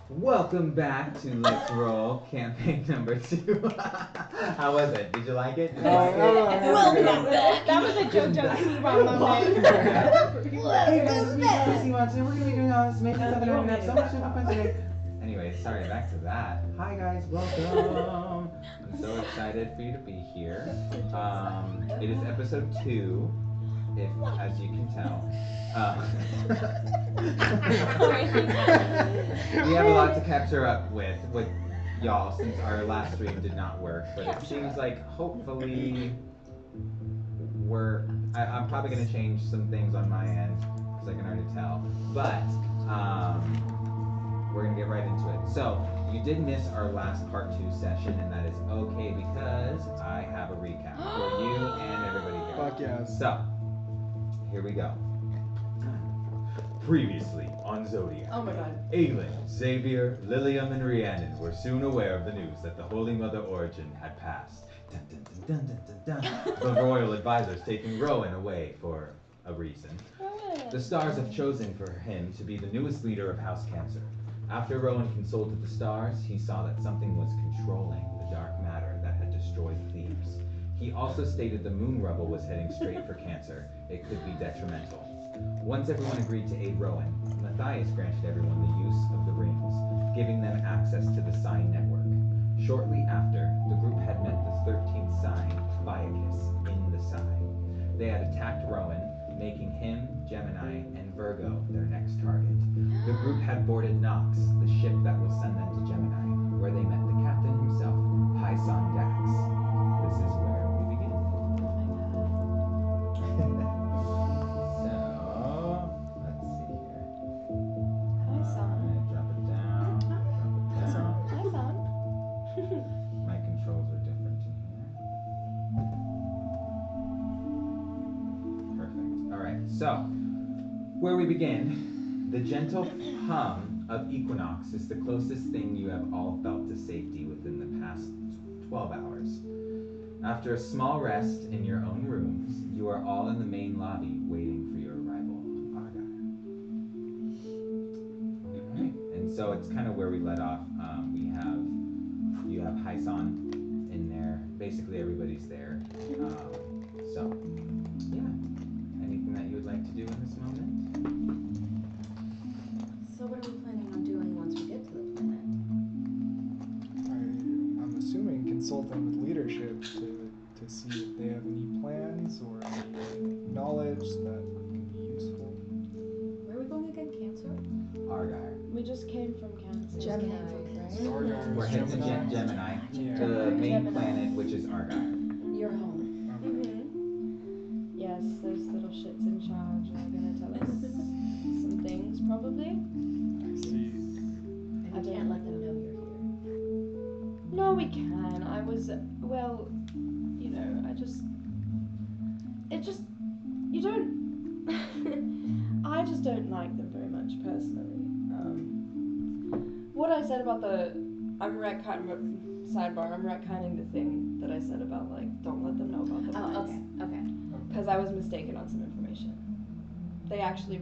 Welcome back to Let's Roll campaign number 2. How was it? Did you like it? Did you like it? Welcome back. That was a JoJo Siwa moment. Hey guys, it's me, JoJo Siwa. Today we're going to be doing all this amazing stuff and we're going to have so much super fun today. Anyway, sorry, back to that. Hi guys, welcome. I'm so excited for you to be here. It is episode 2, if as you can tell. We have a lot to catch her up with y'all since our last stream did not work, but it seems like hopefully I'm probably going to change some things on my end because I can already tell, but we're going to get right into it. So you did miss our last part 2 session, and that is okay because I have a recap for you and everybody here. Fuck yes. So here we go. Previously on Zodiac. Oh my god. Aelin, Xavier, Lilium, and Rhiannon were soon aware of the news that the Holy Mother Origin had passed. Dun, dun, dun, dun, dun, dun, dun. The royal advisors taking Rowan away for a reason. The stars have chosen for him to be the newest leader of House Cancer. After Rowan consulted the stars, he saw that something was controlling the dark matter that had destroyed Thebes. He also stated the moon rubble was heading straight for Cancer. It could be detrimental. Once everyone agreed to aid Rowan, Matthias granted everyone the use of the rings, giving them access to the sign network. Shortly after, the group had met the 13th sign, Viacus, in the sign. They had attacked Rowan, making him, Gemini, and Virgo their next target. The group had boarded Nox, the ship that will send them to Gemini, where they met the captain himself, Hyson Dax. This is where we begin. My controls are different in here. Perfect. Alright, so where we begin, the gentle hum of Equinox is the closest thing you have all felt to safety within the past 12 hours. After a small rest in your own rooms, you are all in the main lobby waiting for your arrival on Argyr. Alright, and so it's kind of where we let off. You have Hyson in there. Basically everybody's there. So, yeah. Anything that you would like to do in this moment? So what are we planning on doing once we get to the planet? I'm assuming consult them with leadership to see if they have any plans or any knowledge that can be useful. Where are we going again? Cancer? Argyr. We just came from Cancer. Gemini, right? Argyr We're is heading to Gemini. Gemini, Yeah. to the main Gemini. planet, which is Argyr. Your home. Yes, those little shits in charge are gonna tell us some things, probably. I see. And you can't let them know you're here. No, we can. I was, well, you know, you don't, I just don't like them very much, personally. What I said about I'm retconning the thing that I said about, like, don't let them know about the Oh, lines. okay. Because I was mistaken on some information. They actually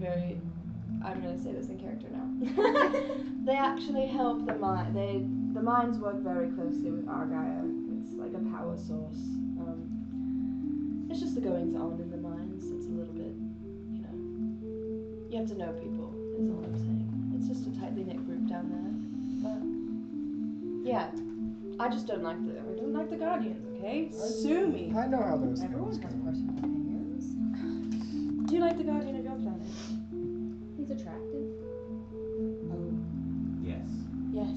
I'm going to say this in character now. They actually help the mind. The minds work very closely with Argyr. It's like a power source. It's just the goings on in the minds. It's a little bit, you know. You have to know people, is all I'm saying. It's just a tightly knit group down there. But yeah, I just don't like the Guardians. Okay, sue me. I know how those Everyone things has go. personal opinions. Do you like the Guardian of your planet? He's attractive. Yes. Yes.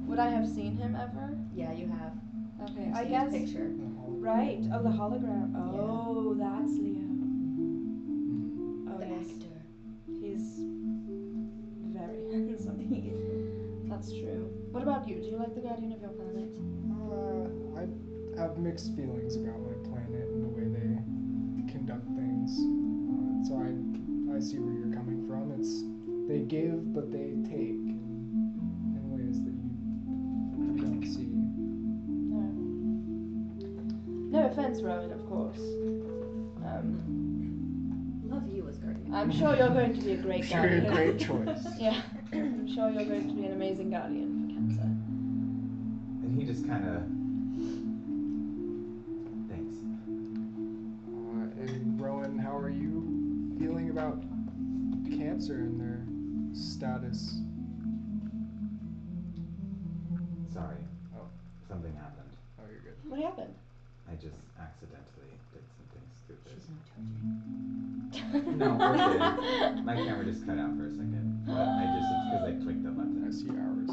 Would I have seen him ever? Yeah, you have. Okay, I've I seen guess. his picture. Right. Oh, the hologram. Oh, that's Leo. Oh, The yes. actor. He's very handsome. That's true. What about you? Do you like the Guardian of your planet? I have mixed feelings about my planet and the way they conduct things. So I see where you're coming from. They give, but they take in ways that you don't see. No offense, Rowan, of course. Love you as guardian. I'm sure you're going to be a great Sure, you're a guardian. great choice. Yeah, I'm sure you're going to be an amazing guardian for Cancer. And he just kind of. Thanks. And Rowan, how are you feeling about Cancer and their status? Sorry. Oh. Something happened. Oh, you're good. What happened? I just accidentally did something stupid. She's not torturing. No, we're good. My camera just cut out for a second. But it's because I clicked the button. I see ours.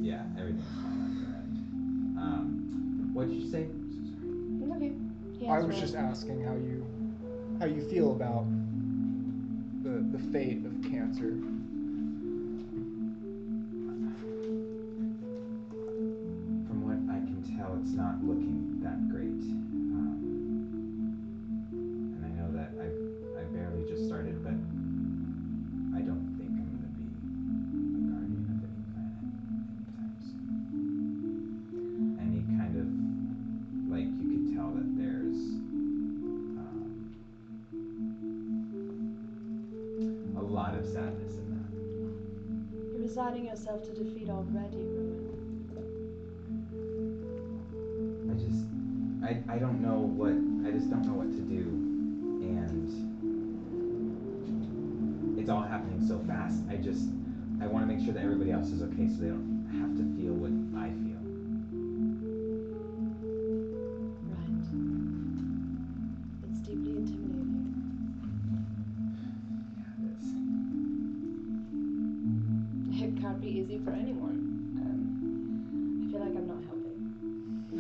Yeah, everything's fine on your end. What did you say? I'm so sorry. Okay. I was just asking how you feel about the fate of Cancer. From what I can tell, it's not looking that great. And I know that I barely just started, but I don't think I'm going to be a guardian of any planet anytime soon. Any kind of, like, you could tell that there's a lot of sadness in that. You're resigning yourself to defeat already, Rowan. I don't know I just don't know what to do, and it's all happening so fast. I want to make sure that everybody else is okay so they don't have to feel what I feel. Right. It's deeply intimidating. Yeah, it is. It can't be easy for anyone. I feel like I'm not helping. I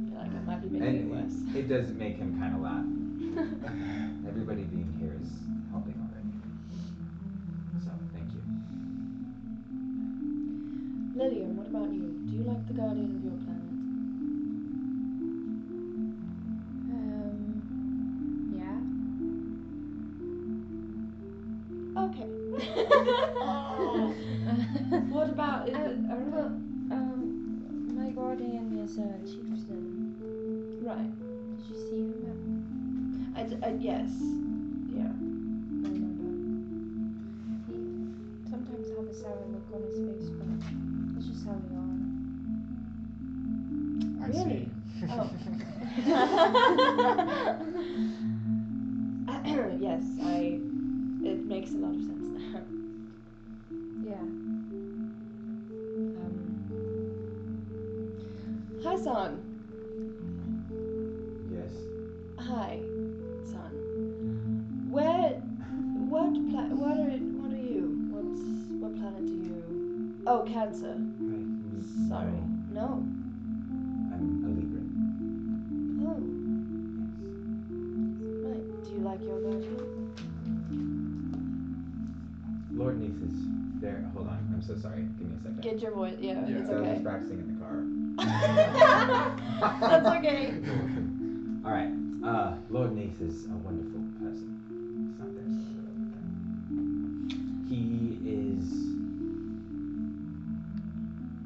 feel like I might be making it worse. It does make him kind of laugh. Everybody being here is helping already. So, thank you. Lillian, what about you? Do you like the guardian of your planet? Yeah. Okay. What about is it? My guardian is a chieftain. Right. Did you see him? Yes. Yeah. I remember. He sometimes have a sour look on his face, but that's just how they are. I Really? see. Oh. Yes, it makes a lot of sense now. Yeah. Hi, son. Yes? Hi, son. What are you? What planet do you? Oh, Cancer. Sorry. No. I'm a Libra. Oh. Right. Do you like your guardian? Lord Neath is there. Hold on. I'm so sorry. Give me a second. Get your voice. Yeah, Yeah. it's So I was okay. just practicing in the car. That's okay. All right. Lord Neath is a wonderful person. It's not there, so I'll go with that.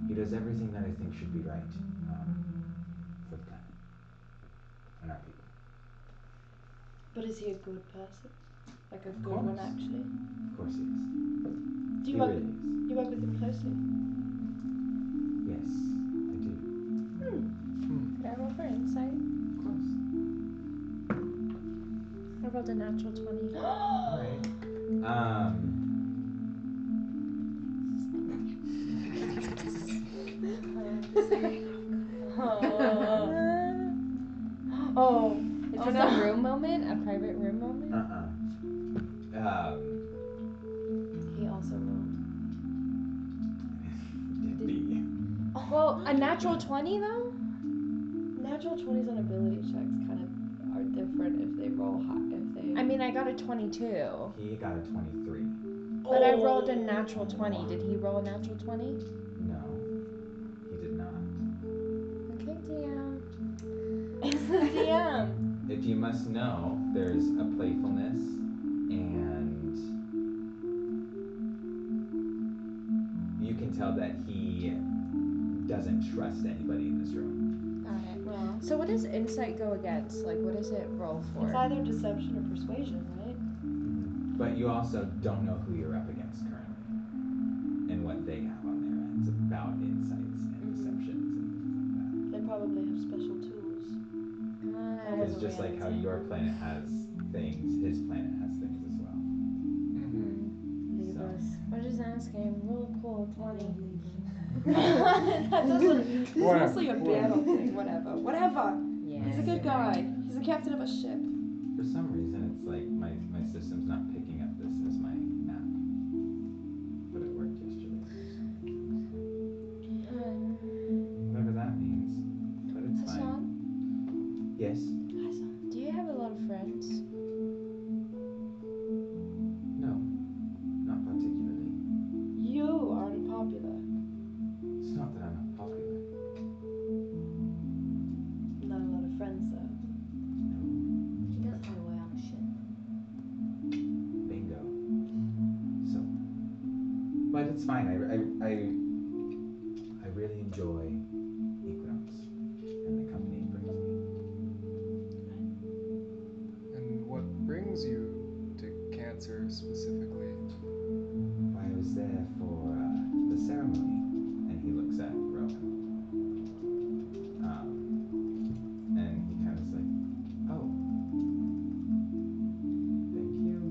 He does everything that I think should be right for the planet and our people. But is he a good person? Like a Of good one, course. actually? Of course he is. Do you He work? really is. You work with him closely. Yes, I do. Could I roll for insight? Of course. I rolled a natural 20. All right. Oh. Is Oh, this no. a room moment? A private room moment? He also rolled. Did be. Well, a natural 20 though? Natural 20s on ability checks kind of are different if they roll high. If they. I mean, I got a 22. He got a 23. But I rolled a natural 20. Did he roll a natural 20? No, he did not. Okay, DM. It's the DM. If you must know, there's a playfulness and you can tell that he doesn't trust anybody in this room. Got it. Well, So what does insight go against? Like, what does it roll for? it's either deception or persuasion, right? But you also don't know who you're up against currently, and what they have on their ends about insights and deceptions and things They probably have special tools. like that. It's just like how your planet has things, his planet has things as well. Libras. We're just asking. Real cool. 20. That doesn't. It's Whatever. mostly a battle thing. Whatever. Yeah. He's a good guy. He's the captain of a ship. For some reason, it's like my system's not picking up this as my map, but it worked yesterday. Whatever that means, but it's fine. Hassan, Yes. do you have a lot of friends? No. Not particularly. You aren't popular. It's not that I'm not popular. Not a lot of friends though. No. He does hide away on a ship. Bingo. So. But it's fine. I really enjoy Equinox and the company it brings me. And what brings you to Cancer specifically? I was there for the ceremony, and he looks at Rowan. And he kind of is like, oh, thank you.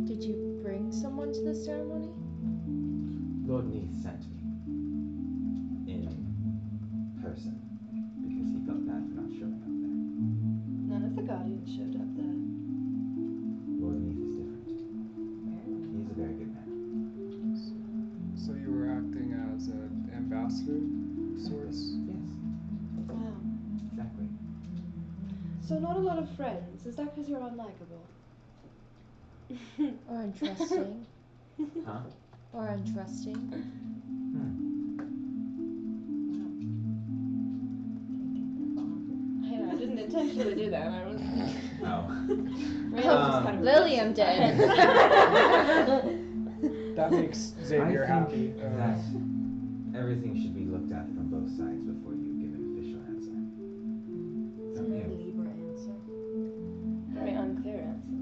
Did you bring someone to the ceremony? Lord Neath sent me in person because he felt bad for not showing up there. None of the Guardians showed up there. Lord Neath is different. He's a very good man. So you were acting as an ambassador of sorts? Yes, Wow. exactly. So not a lot of friends. Is that because you're unlikable? Or untrusting? Huh? Or untrusting? I know, I didn't intentionally do that. I was. Oh. Lilium did. That makes Xavier I happy. think that everything should be looked at from both sides before you give an official answer. Don't you? Libra answer. Very unclear answer.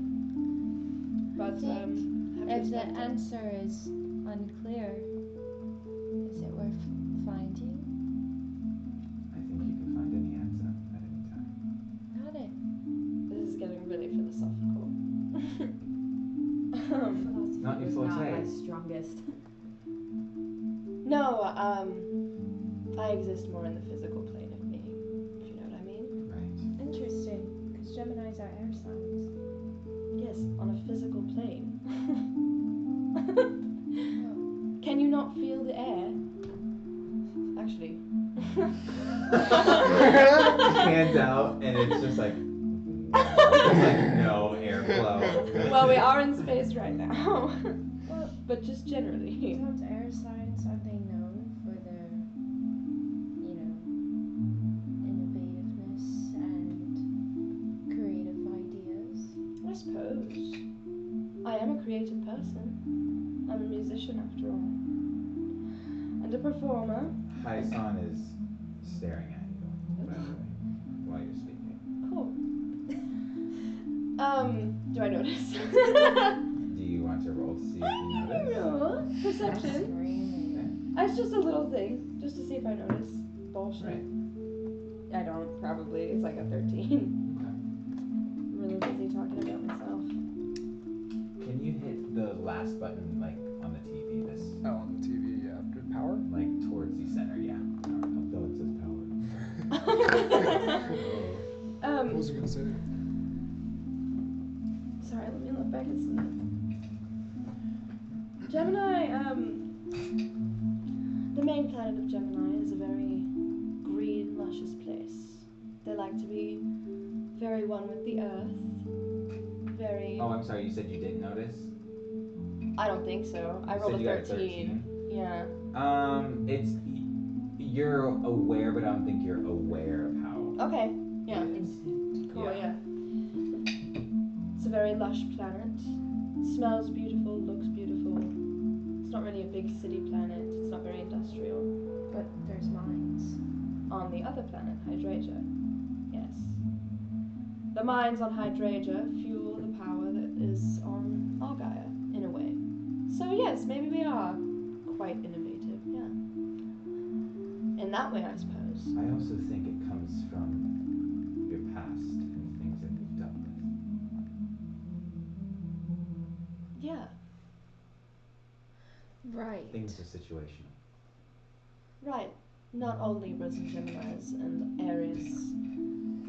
But If the answer is unclear, is it worth finding? I think you can find any answer at any time. Got it. This is getting really philosophical. Not your forte. Strongest. No, I exist more in the physical plane of being, if you know what I mean. Right. Interesting. Because Geminis are air signs. Yes, on a physical plane. Can you not feel the air? Actually. Hands out, and it's just like, no airflow. Well, we are in space right now. But just generally. Sometimes air signs, aren't they known for their, innovativeness and creative ideas? I suppose. I am a creative person. I'm a musician after all. And a performer. Hyson is staring at you, by the way, while you're speaking. Cool. Do I notice? Do you want to roll to see if you notice? No. Perception. Screaming. It's just a little thing, just to see if I notice. Bullshit. Right. I don't, probably. It's like a 13. Okay. I'm really busy talking about myself. Can you hit the last button, like, on the TV, this, Oh, on the TV after power? like, towards the center, yeah. Although it says power. What was I gonna say? Sorry, let me look back at something. Gemini, the main planet of Gemini is a very green, luscious place. They like to be very one with the earth. Very. Oh, I'm sorry, you said you didn't notice? I don't think so. I You rolled said a you got 13. Yeah. It's, you're aware, but I don't think you're aware of how Okay. Yeah. it is. Cool, yeah. It's a very lush planet. Smells beautiful, looks beautiful. It's not really a big city planet. It's not very industrial. But there's mines. On the other planet, Hydragyr. Yes. The mines on Hydragyr fuel the power that is on Argyr, in a way. So yes, maybe we are quite innovative, yeah. In that way, I suppose. I also think it comes from your past and things that you've dealt with. Yeah, Right. Things are situational. right. Not all Libras and Geminis and Aries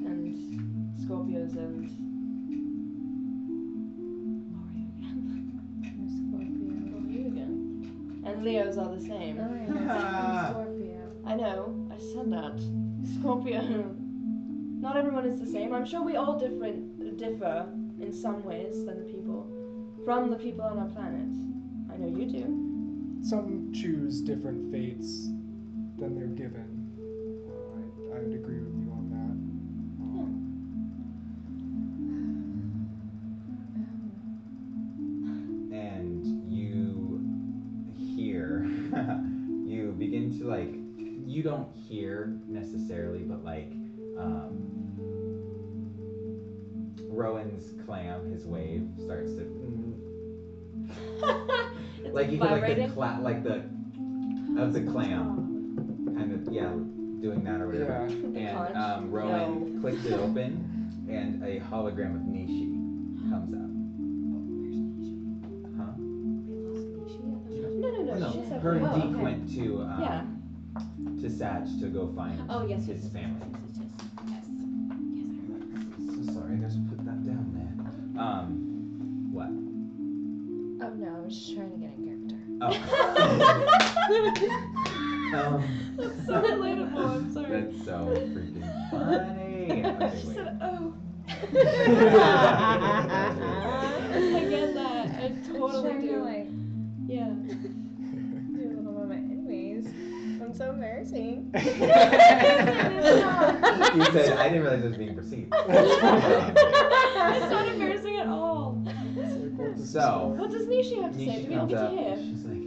and Scorpios and I'm a Scorpio. oh, you again. And Leos are the same. I'm Scorpio. I know, I said that. Scorpio. Not everyone is the same. I'm sure we all differ in some ways than from the people on our planet. I know you do. Some choose different fates than they're given. I would agree with you on that. And you hear, you begin to like, you don't hear necessarily, but like, Rowan's clam, his wave, starts to, It's like you hear like the vibrating. like the of the clam, kind of doing that or whatever. The And conch? Rowan No. clicks it open, and a hologram of Nishi comes out. Huh? No, No, she said her and oh, Deke okay. went to Yeah. to Sag to go find his family. So sorry, I just put that down there. What? Oh no, I was just trying to get in character. Oh. That's so relatable, I'm sorry. That's so freaking funny. Okay, She wait. said, oh. That was really I get that. I totally trying do. to like Yeah. do a little moment. Anyways, I'm so embarrassing. You said I didn't realize it was being perceived. It's not embarrassing at all. So What does Nishi have to say? Nishi Do we all comes get to up. hear? She's like,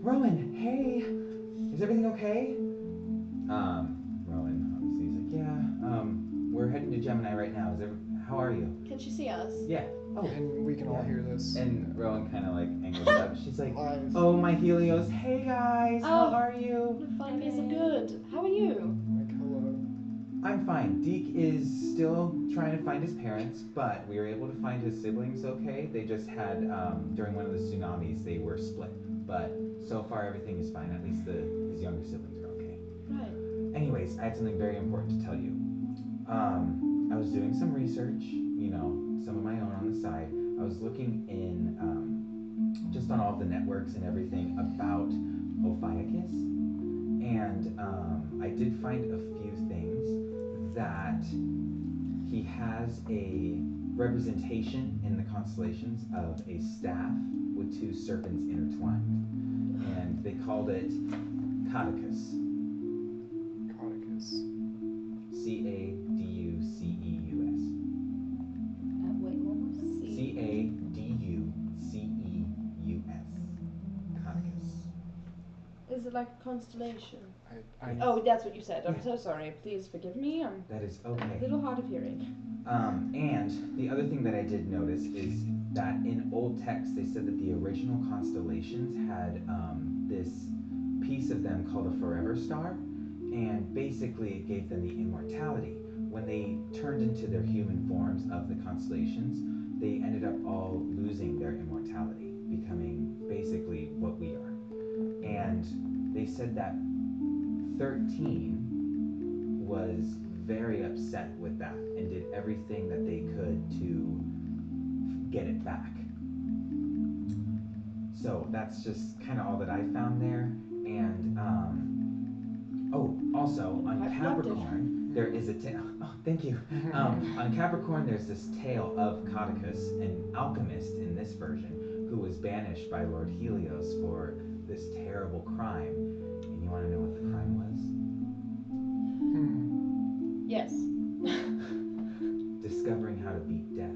Rowan, hey, is everything okay? Rowan obviously is like, yeah. We're heading to Gemini right now. How are you? Can she see us? Yeah. Oh. And we can all hear this. And Rowan kind of like angles up. She's like, Live. oh my Helios, hey guys, how Oh. are you? What a fun piece of good. How are you? Like, hello. I'm fine. Deke is still trying to find his parents, but we were able to find his siblings okay. They just had, during one of the tsunamis, they were split. But so far everything is fine. At least his younger siblings are okay. Right. Anyways, I had something very important to tell you. I was doing some research, some of my own on the side. I was looking in, just on all the networks and everything about Ophiuchus. And I did find a few things that he has a representation in the constellations of a staff with two serpents intertwined. And they called it Caduceus. Caduceus. Caduceus. Wait, what was Caduceus. Caduceus. Is it like a constellation? I Oh, that's what you said. I'm Yeah. so sorry. Please forgive me. I'm That is a okay. little hard of hearing. And the other thing that I did notice is that in old texts they said that the original constellations had this piece of them called a forever star, and basically it gave them the immortality. When they turned into their human forms of the constellations, they ended up all losing their immortality, becoming basically what we are. And they said that 13 was very upset with that and did everything that they could to get it back. So that's just kind of all that I found there. And also on Quite Capricorn there is a tale. Oh, thank you. On Capricorn there's this tale of Caduceus, an alchemist in this version, who was banished by Lord Helios for this terrible crime. And you want to know what the crime was? Yes. Discovering how to beat death.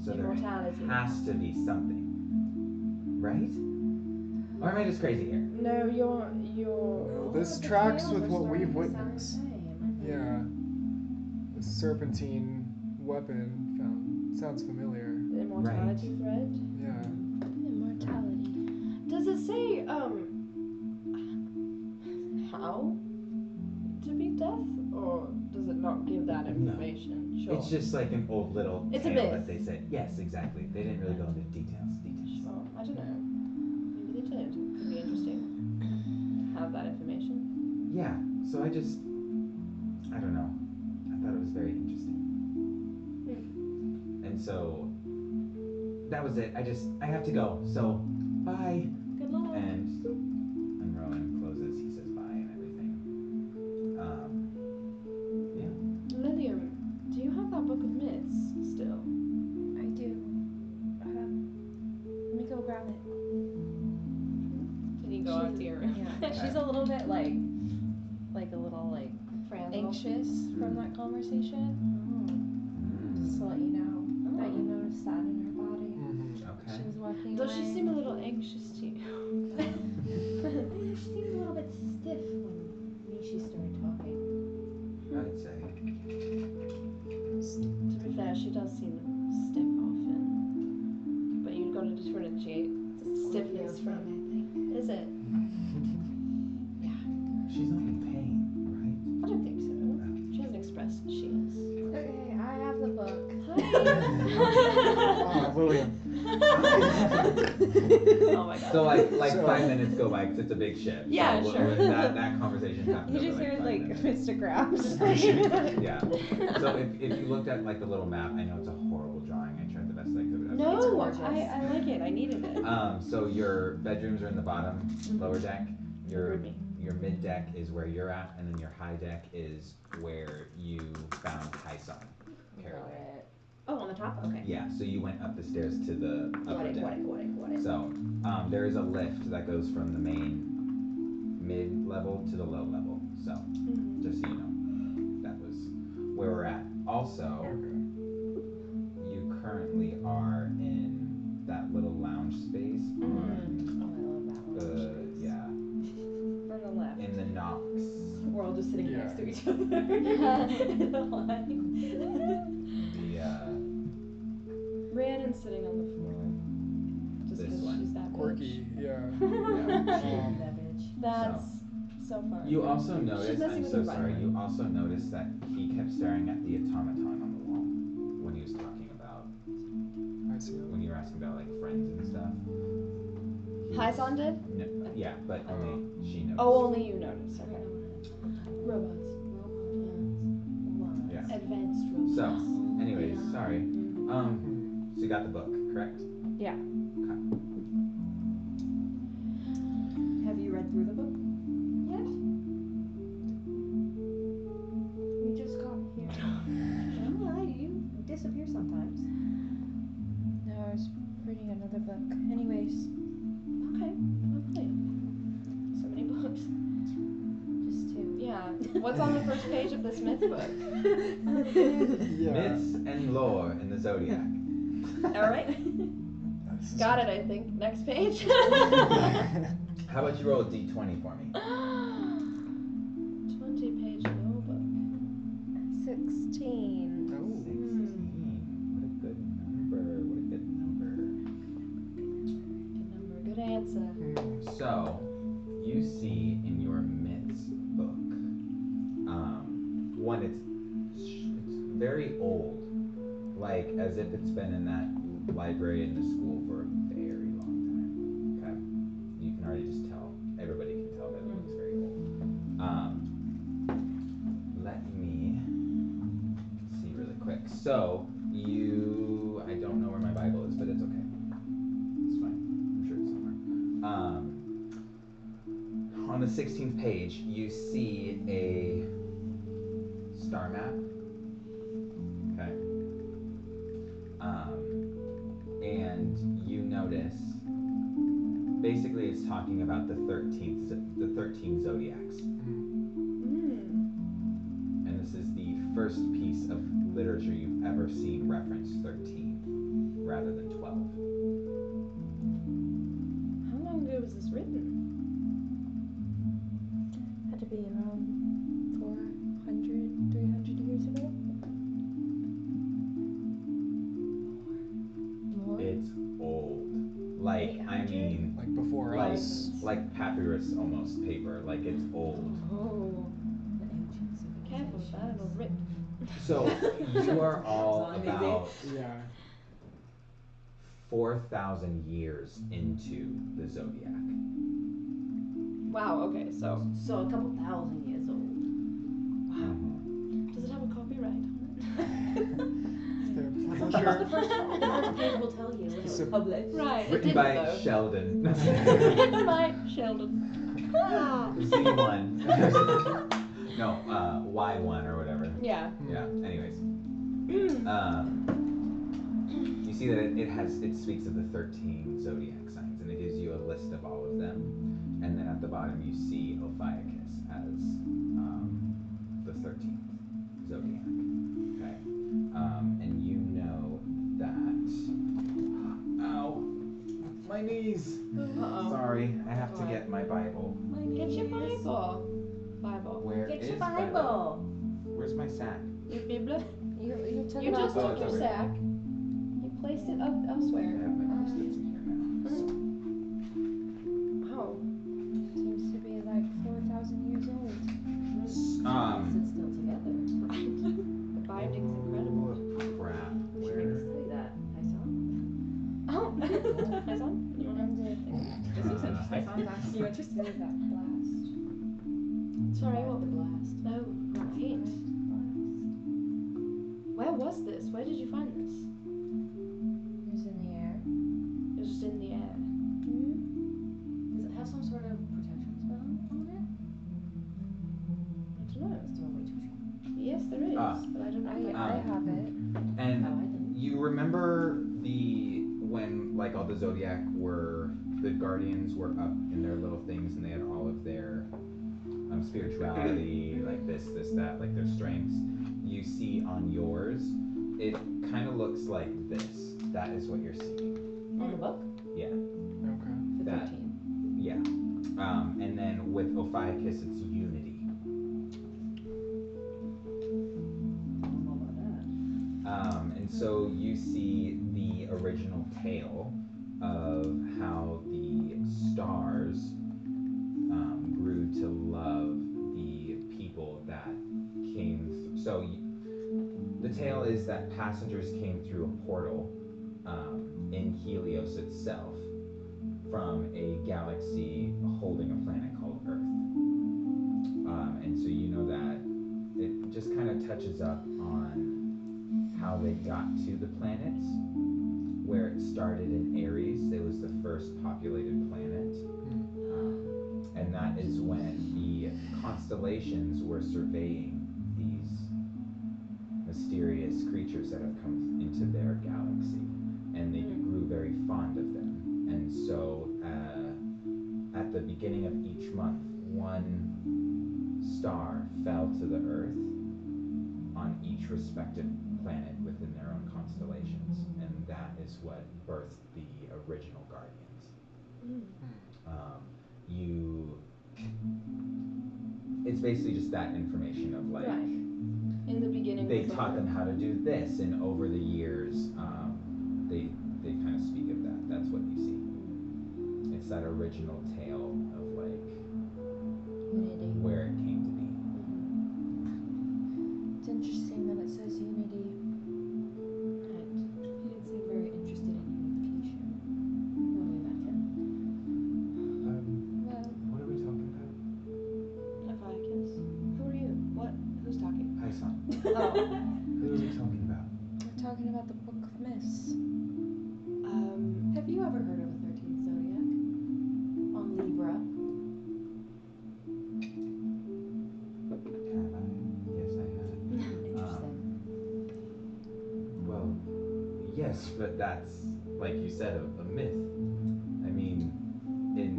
So Immortality. there has to be something, right? Or am I just crazy here? No, you're. No, this tracks with what we've witnessed. Yeah. The serpentine weapon sounds familiar. Immortality. immortality thread. Yeah. Immortality. Does it say how to beat death, or does it not give that information? Sure. It's just like an old little It's a tale myth. that they said. Yes, exactly. They didn't really go into details. Sure. I don't know. Maybe they did. Could be interesting. Have that information. Yeah. So I don't know. I thought it was very interesting. And so that was it. I have to go. So bye. Good luck. And Rowan closes. He says bye and everything. Yeah. Lilium, do you have that book of myths still? I do. Let me go grab it. Can you go out to your room? Yeah. She's a little bit like a little Frazzled? anxious from that conversation. Just to let you know that you noticed that in her body. Okay. She was walking Does away. she seem a little anxious to you? She seemed a little bit stiff when she started talking. I'd say. To be fair, she does seem stiff often. But you've got to differentiate stiffness from. I think. Is it? She's not in pain, I don't think so. She hasn't expressed that she is. Okay, I have the book. William. Oh my god. So like So- 5 minutes go by because it's a big ship. Yeah, so sure. That conversation happened. You over, just hear 5 like minutes. Mr. Krabs. Yeah. So if you looked at like the little map, I know it's a horrible drawing. I tried the best I could. No, gorgeous. I like it. I needed it. So your bedrooms are in the bottom, lower deck. Agree. Your mid deck is where you're at, and then your high deck is where you found Tyson. Caraway. Oh, on the top? Okay. Yeah. So you went up the stairs to the upper deck. Got it. So there is a lift that goes from the main mid level to the low level. So just so you know, that was where we're at. Also, you currently are in that little lounge space on Oh, I love that one. On the left. in the Knox. We're all just sitting Yeah. next to each other in the line. The Rhiannon's sitting on the floor. Just This because one. she's that bitch. Quirky, yeah. That bitch. That's so far. You also noticed. messing I'm with so her sorry. right. You also noticed that he kept staring at the automaton on the wall when he was talking about I see. when you were asking about like friends and stuff. He Hyson was- did? No, yeah, but only she noticed. Oh, only you noticed. Okay. Robots. Yeah. Advanced robots. So, anyways, sorry. So you got the book, correct? Yeah. Okay. Have you read through the book yet? We just got here. Well, you disappear sometimes. No, I was reading another book. Anyways, Okay. Lovely. So many books. just two. Yeah. What's on the first page of this myth book? Yeah. Myths and lore in the zodiac. All right. Got it, I think. Next page. How about you roll a d20 for me? 20-page little book. 16. Oh. 16. What a good number. What a good number. Good number. Good answer. So, you see in your myths book, one, it's very old, like as if it's been in that library in the school for a very long time. Okay, you can already just tell. Everybody can tell that it looks very old. Let me see really quick. So I don't know where my Bible is, but it's okay. It's fine. I'm sure it's somewhere. On the 16th page, you see a star map. Okay. And you notice, basically, it's talking about the 13 zodiacs. And this is the first piece of literature you've ever seen reference 13 rather than 12. How long ago was this written? Had to be around 400, 300 years ago. More? Like, I mean, Like before like, us. like papyrus almost paper. Like it's old. Oh. The ancient Careful with that, it'll rip. So you are all It's on about Yeah. 4,000 years into the zodiac. Wow, okay, so So a couple thousand years old. does it have a copyright on I'm The sure. first page will tell you when it was So- published. it? Right, it Written didn't by though. Sheldon. Written by Sheldon. Z1. No, Y1 or whatever. Yeah. Yeah. Anyways, you see that it speaks of the 13 zodiac signs, and it gives you a list of all of them. And then at the bottom you see Ophiuchus as the 13th zodiac. Okay, and you know that. Ow, my knees. Uh-oh. Sorry, I have to get my Bible. Get your Bible. Bible. Where Get is your Bible? Bible. Where's my sack? Your Bible. You took You it just off. took your sack. You placed it up I elsewhere. have my post-its in here now. Wow. Seems to be like 4,000 years old. It's still together. Right. The binding's incredible. Oh, crap. We should Where? maybe study that. I saw. Oh. My son? You wanna? And This looks interesting. I found that. you interested in that blast? Sorry, what? The blast. Oh, right. Where was this? Where did you find this? It was in the air. It was just in the air. Does it have some sort of protection spell on it? I don't know. It's doing way too short. Yes, there is, Ah. but I don't know. if I have it. And Oh, I didn't. you remember when like all the zodiac were the guardians were up in their little things and they had all of their spirituality, like this, that, like their strengths. You see on yours, it kind of looks like this. That is what you're seeing. On the book? Yeah, Okay. For That- 13. yeah. And then with Ophiuchus, it's unity. I don't know about that. And so you see the original tale of how the stars grew to love the people that came. The tale is that passengers came through a portal in Helios itself from a galaxy holding a planet called Earth. And so you know that it just kind of touches up on how they got to the planets, where it started in Aries. It was the first populated planet. And that is when the constellations were surveying these mysterious creatures that have come into their galaxy. And they grew very fond of them. And so at the beginning of each month, one star fell to the earth on each respective planet within their own constellations, and that is what birthed the original Guardians. It's basically just that information of like, Right. In the beginning. they was taught them how to do this, and over the years, they kind of speak of that. That's what you see. It's that original tale of like Unity. where it came to be. It's interesting that it says unity. He didn't seem very interested in unification. Knowing that him. Well, What are we talking about? Ophiuchus. Who are you? What? Who's talking? Hi, son. Oh. Who are we talking about? we're talking about the Book of Myths. Have you ever heard of a 13th zodiac? On Libra? Have I? Yes, I have. Interesting. Well, yes, but that's, like you said, a myth. I mean, in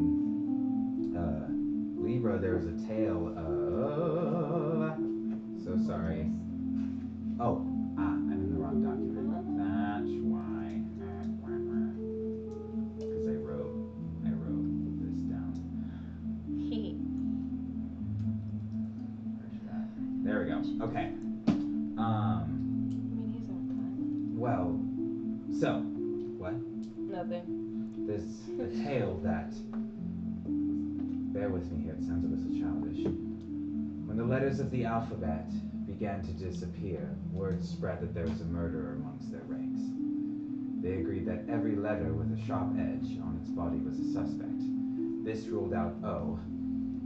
Libra, there was a tale of. So sorry. Oh, I'm in the wrong document. That's why. Because I wrote this down. Where's that? There we go. Okay. I mean, he's our pilot. Well, so what? Nothing. There's a tale that, bear with me here, it sounds a little childish. When the letters of the alphabet began to disappear, word spread that there was a murderer amongst their ranks. They agreed that every letter with a sharp edge on its body was a suspect. This ruled out O,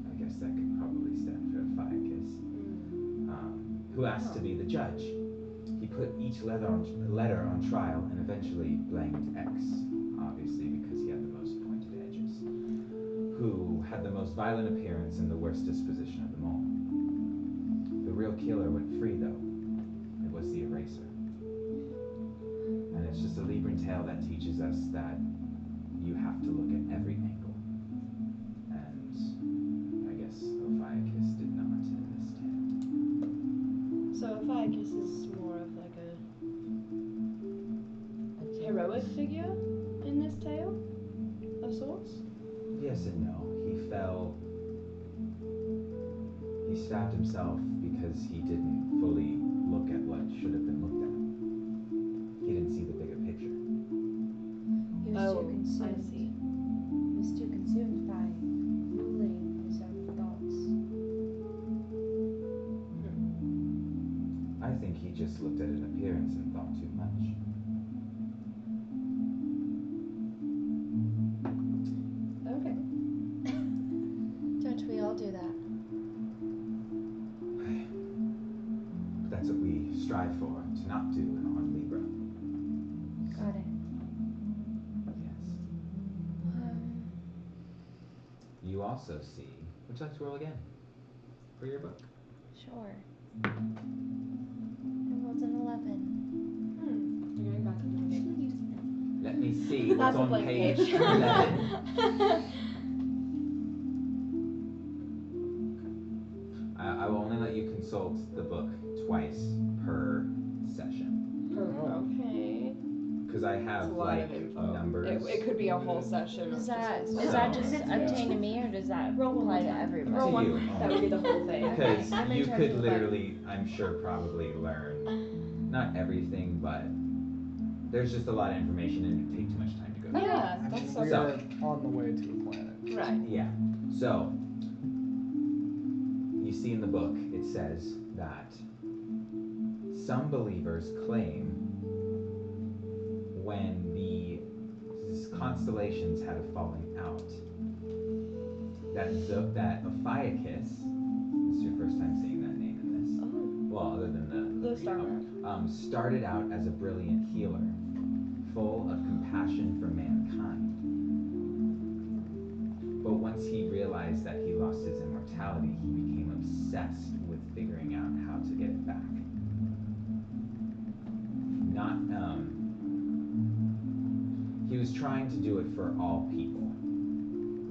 I guess that could probably stand for Ophiuchus, who asked to be the judge. He put each letter on trial and eventually blamed X, obviously because he had the most pointed edges, who had the most violent appearance and the worst disposition of them all. The real killer went free, though. It was the eraser. And it's just a Libran tale that teaches us that you have to look at every angle. And I guess Ophiuchus did not in this tale. So Ophiuchus is more of like a heroic figure in this tale, of sorts? Yes and no. He stabbed himself because he didn't fully look at what should have been looked at. He didn't see the bigger picture. He was too consumed. I see. He was too consumed by ruling his own thoughts. I think he just looked at an appearance and thought too much. Okay. Don't we all do that? But that's what we strive for, to not do on Libra. Got it. Yes. You also see, would you like to roll again for your book? Sure. I rolled an 11. You're going back into the paper. Let me see what's That's a on blank page page. 11. I will only let you consult the book twice per session. Okay. Because I That's have a lot like of info. numbers. It could be a whole session. Does of that just does So- that just Yeah. obtain to me, or does that Roll one apply more to time. everybody? Roll one. you That would be the whole thing. Because I'm in you charge could of the literally, I'm sure, probably learn not everything, but there's just a lot of information and it'd take too much time to go through. Yeah, I that's mean, so we are on the way to a planet. Right. Yeah. So, you see in the book, it says that some believers claim when the constellations had a falling out, that Ophiuchus, this is your first time seeing that name in this, Oh. well, other than The Star Mark. started out as a brilliant healer, full of compassion for mankind. But once he realized that he lost his immortality, he became obsessed with figuring out how to get it back. He was trying to do it for all people,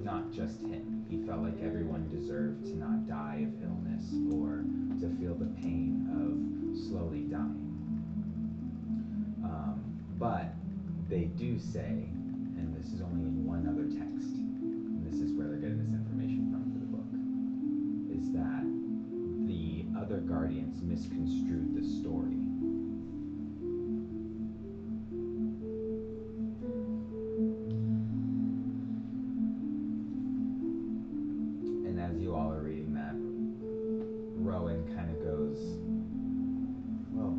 not just him. He felt like everyone deserved to not die of illness or to feel the pain of slowly dying. But they do say, and this is only in one other text, and this is where they're getting this information from for the book, is that the other guardians misconstrued the story. And as you all are reading that, Rowan kind of goes, well,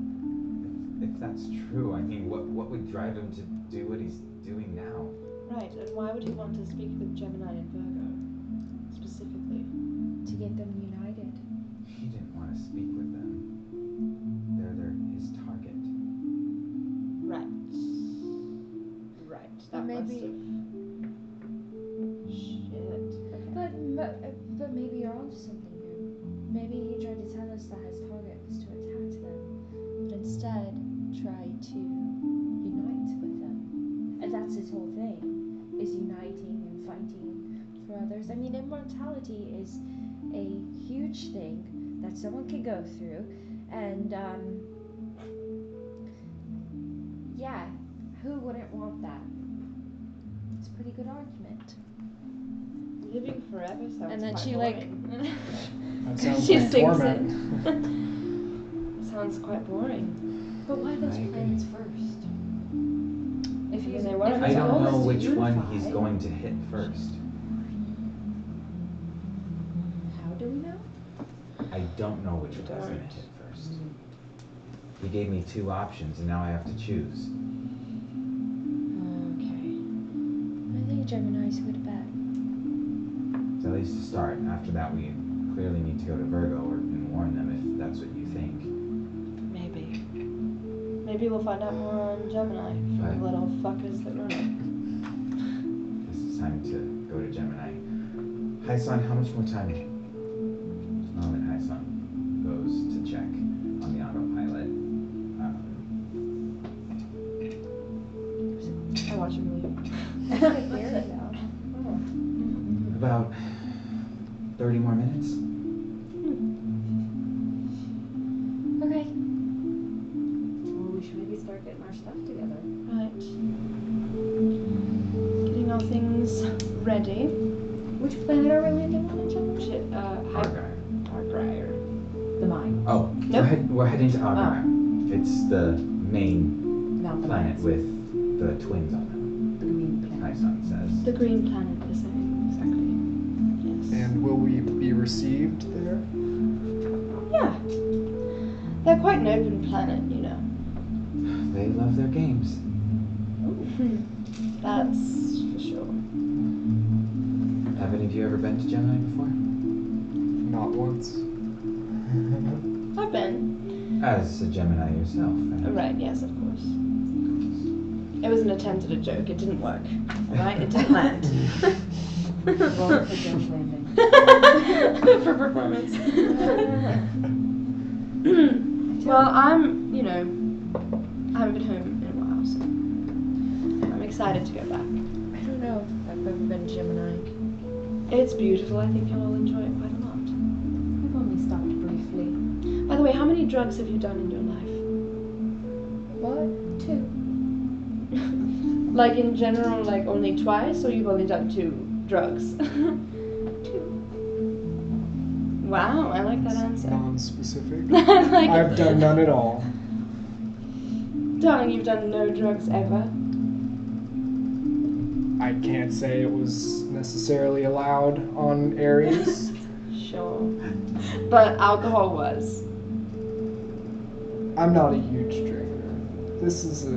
if that's true, I mean, what would drive him to do what he's doing now? Right, and why would he want to speak with Gemini and Virgo, specifically? To get them united. He didn't want to speak with them. They're his target. Right. Right, that maybe- must have... Shit. Okay. But maybe you're onto something here. Maybe he tried to tell us that his target was to attack them, but instead tried to unite with them. And that's his whole thing, is uniting and fighting for others. I mean, immortality is a huge thing that someone can go through, and yeah, who wouldn't want that? It's a pretty good argument. Living forever sounds And then quite she, like- boring. That sounds She like sinks torment. Sounds quite boring. But why those I agree. planets first? If confusing. They weren't. I His don't goal know is to which one unify. he's going to hit first. How do we know? I don't know which one he's going to hit first. He gave me 2 options, and now I have to choose. Okay. I think Gemini's a good bet. So at least to start. After that, we clearly need to go to Virgo and warn them if that's what you think. Maybe. Maybe we'll find out more on Gemini from Right. the little fuckers that run it. Guess it's time to go to Gemini. Hyson, how much more time? Oh, and Hyson goes to check on the autopilot. I watch him leave. There now. Oh. About 30 more minutes. Okay. Well, we should maybe start getting our stuff together. Right. Getting all things ready. Which planet are we landing on in general? Shit, Hydragyr. Hydragyr. The mine. Oh, Nope. we're heading to Hydragyr. It's the main Not the planet mines. with the twins on them, The green planet. Hyson says. The green planet, the same. Exactly. Yes. And will we be received there? Yeah. They're quite an open planet, you know. They love their games. That's for sure. Have any of you ever been to Gemini before? Not once. I've been. As a Gemini yourself. Right, yes, of course. It was an attempt at a joke. It didn't work. Alright? It didn't land. Roll for joke landing. For performance. Well, I'm, you know, I haven't been home in a while, so I'm excited to go back. I don't know if I've ever been Gemini. It's beautiful. I think you'll all enjoy it quite a lot. I've only stopped briefly. By the way, how many drugs have you done in your life? What? 2. Like in general, like only twice, or you've only done 2 drugs? 2. Wow, I like that It's answer. non-specific. I like I've it. done none at all. Darling, you've done no drugs ever. I can't say it was necessarily allowed on Aries. Sure. But alcohol was. I'm not a huge drinker. This is a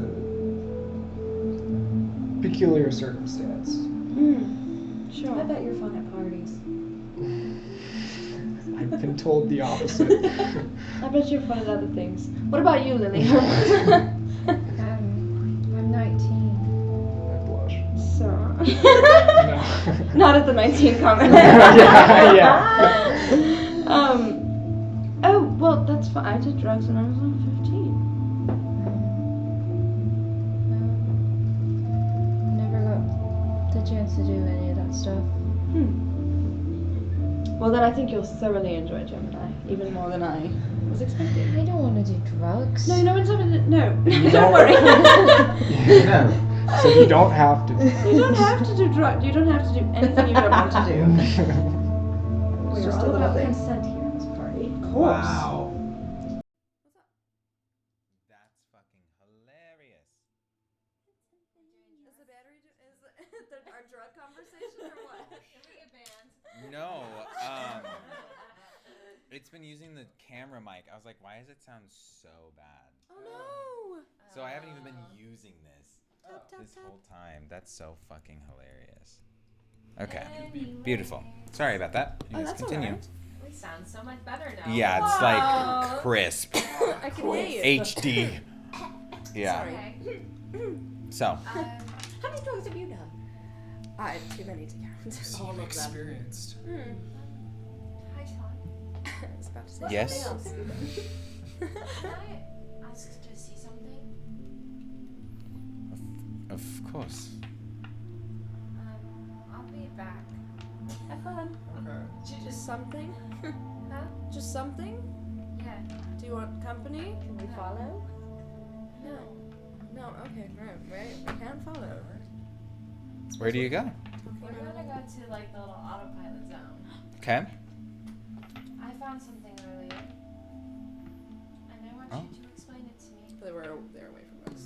peculiar circumstance. Sure. I bet you're fun at parties. I've been told the opposite. I bet you're fun at other things. What about you, Lily? I'm 19. I blush. So. No. Not at the 19 comment. Yeah. Oh, well, that's fine. I did drugs when I was only 15. Never got the chance to do any of that stuff. Well, then I think you'll thoroughly enjoy Gemini, even more than I was expecting. I don't want to do drugs. No, no one's having it. No. You Don't don't- worry. No. So you don't have to. You don't have to do drugs. You don't have to do anything you don't want to do. We're just a all little about thing. consent here at this party. Of course. Wow. That's fucking hilarious. Is the battery our drug conversation or what? Can we get banned? No, it's been using the camera mic. I was like, why does it sound so bad? Oh no! So I haven't even been using this this whole time. That's so fucking hilarious. Okay, beautiful. Sorry about that. Anyways, that's continue. alright. We sound so much better now. Yeah, it's Wow. like crisp, I can hear you. HD. Yeah. Okay. So, How many drugs have you done? Too many to count. All of them. Experienced. Hi, Sean. I was about to say Yes? something else. Can I ask to see something? of course. I'll be back. Have fun. Okay. Just something? Huh? Just something? Yeah. Do you want company? Can we follow? No. No, okay, right. We can follow. Where do you go? We're gonna go to like the little autopilot zone. Okay. I found something earlier. And I want Oh. you to explain it to me. They're away from us.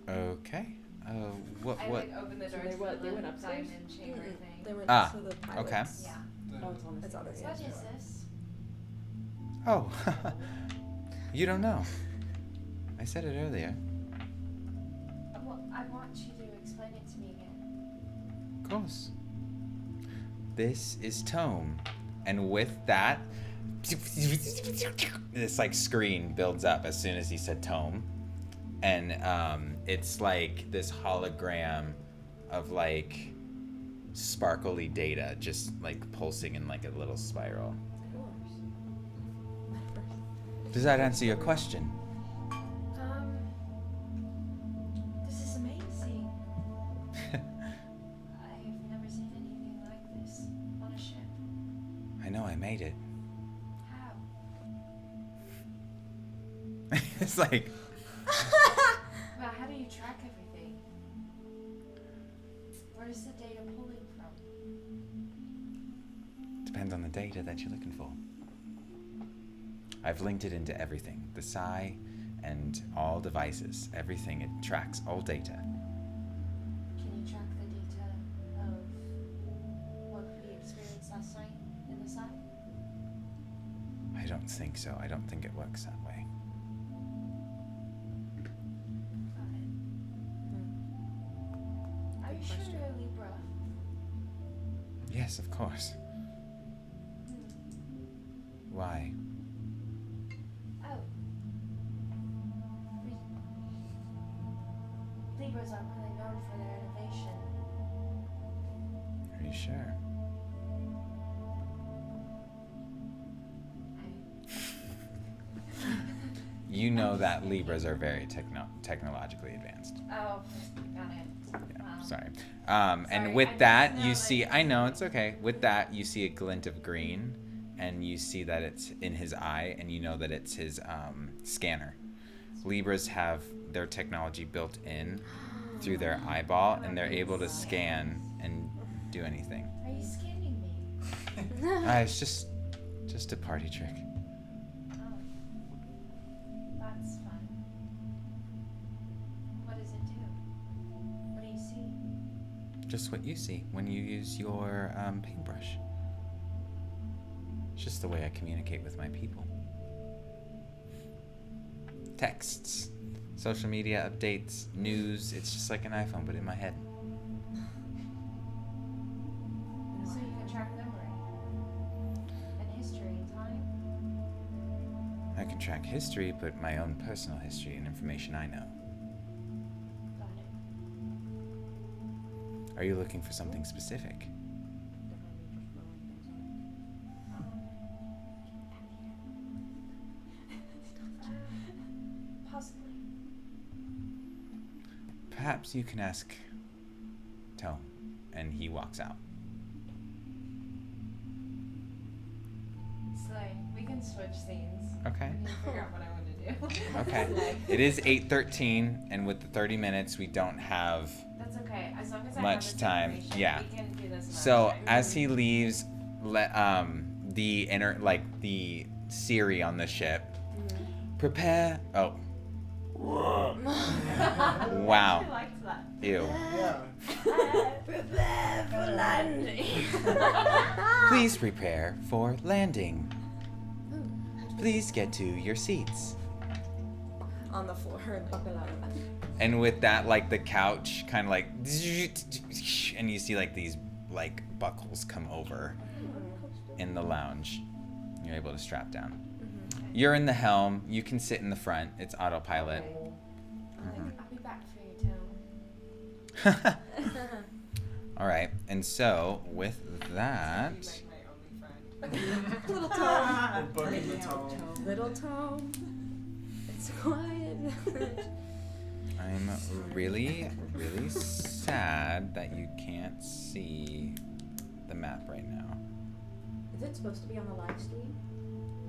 Okay. What? I like opened the So door they to went- the they went little upstairs? diamond chamber thing. They went Ah, to the okay. pilots. Yeah. Oh, it's on the It's on the same What page. is this? Oh, you don't know. I said it earlier. Well, I want you to explain it to me again. Of course. This is Tome, and with that, this like screen builds up as soon as he said Tome, and it's like this hologram of like sparkly data just like pulsing in like a little spiral. Does that answer your question? This is amazing. I have never seen anything like this on a ship. I know I made it. How? It's like, Well, how do you track everything? Where is the data pulling from? depends on the data that you're looking for. I've linked it into everything, the Psi and all devices, everything. It tracks all data. Can you track the data of what we experienced last night in the sun? I don't think so. I don't think it works that way. Got it. Are you sure you're a Libra? Yes, of course. Why? Oh. Libras aren't really known for their innovation. Are you sure? You know that Libras are very technologically advanced. Oh, got it. Yeah, Wow. sorry. Sorry, And I with just that, know, you like- see, I know, it's okay. With that, you see a glint of green, and you see that it's in his eye, and you know that it's his scanner. Libras have their technology built in through their eyeball, and they're able to scan and do anything. Are you scanning me? It's just a party trick. Oh. That's fun. What does it do? What do you see? Just what you see when you use your paintbrush. It's just the way I communicate with my people. Texts, social media updates, news. It's just like an iPhone, but in my head. So you can track memory and history and time. I can track history, but my own personal history and information I know. Got it. Are you looking for something specific? Possibly. Perhaps you can ask Tome, and he walks out. Slay. We can switch scenes. Okay. I need to figure out what I want to do. Okay. It is 8:13, and with the 30 minutes, we don't have That's okay. As long as I much have this time. information, Yeah. we can do this another So time. as he leaves, the Siri on the ship, prepare. Oh, wow. I liked that. Ew. Yeah. Prepare for landing. Please prepare for landing. Please get to your seats. On the floor and up and out. And with that, like the couch kind of like, and you see like these like buckles come over in the lounge. You're able to strap down. You're in the helm. You can sit in the front. It's autopilot. I'll be back for you, Tom. All right. And so with that, Little Tom. Booking the tone. Little Tom. It's quiet. I'm really, really sad that you can't see the map right now. Is it supposed to be on the live stream?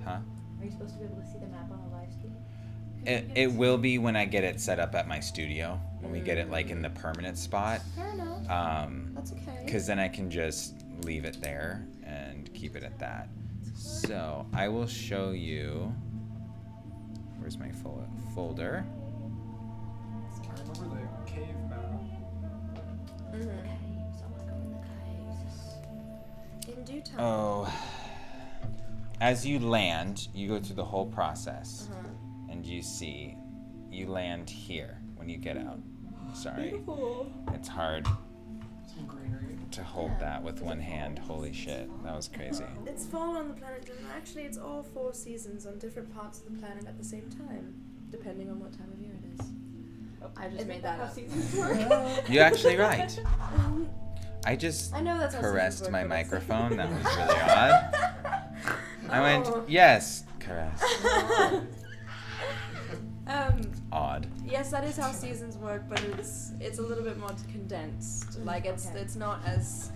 Huh? Are you supposed to be able to see the map on the live stream? It will be when I get it set up at my studio, when we get it like in the permanent spot. Fair enough. That's okay. Because then I can just leave it there and keep it at that. So I will show you. Where's my folder? I remember the cave map. do tell Oh. As you land, you go through the whole process, and you land here when you get out. Sorry. Beautiful. It's hard Some greenery. to hold that with one hand. Holy shit, that was crazy. It's fall on the planet, and actually it's all 4 seasons on different parts of the planet at the same time, depending on what time of year it is. I just made that up. You're actually right. I just I know that's how caressed seasons my work, but it's- microphone. That was really odd. I went, Oh. yes, caress. Odd. Yes, that is how seasons work, but it's a little bit more condensed. Like it's not as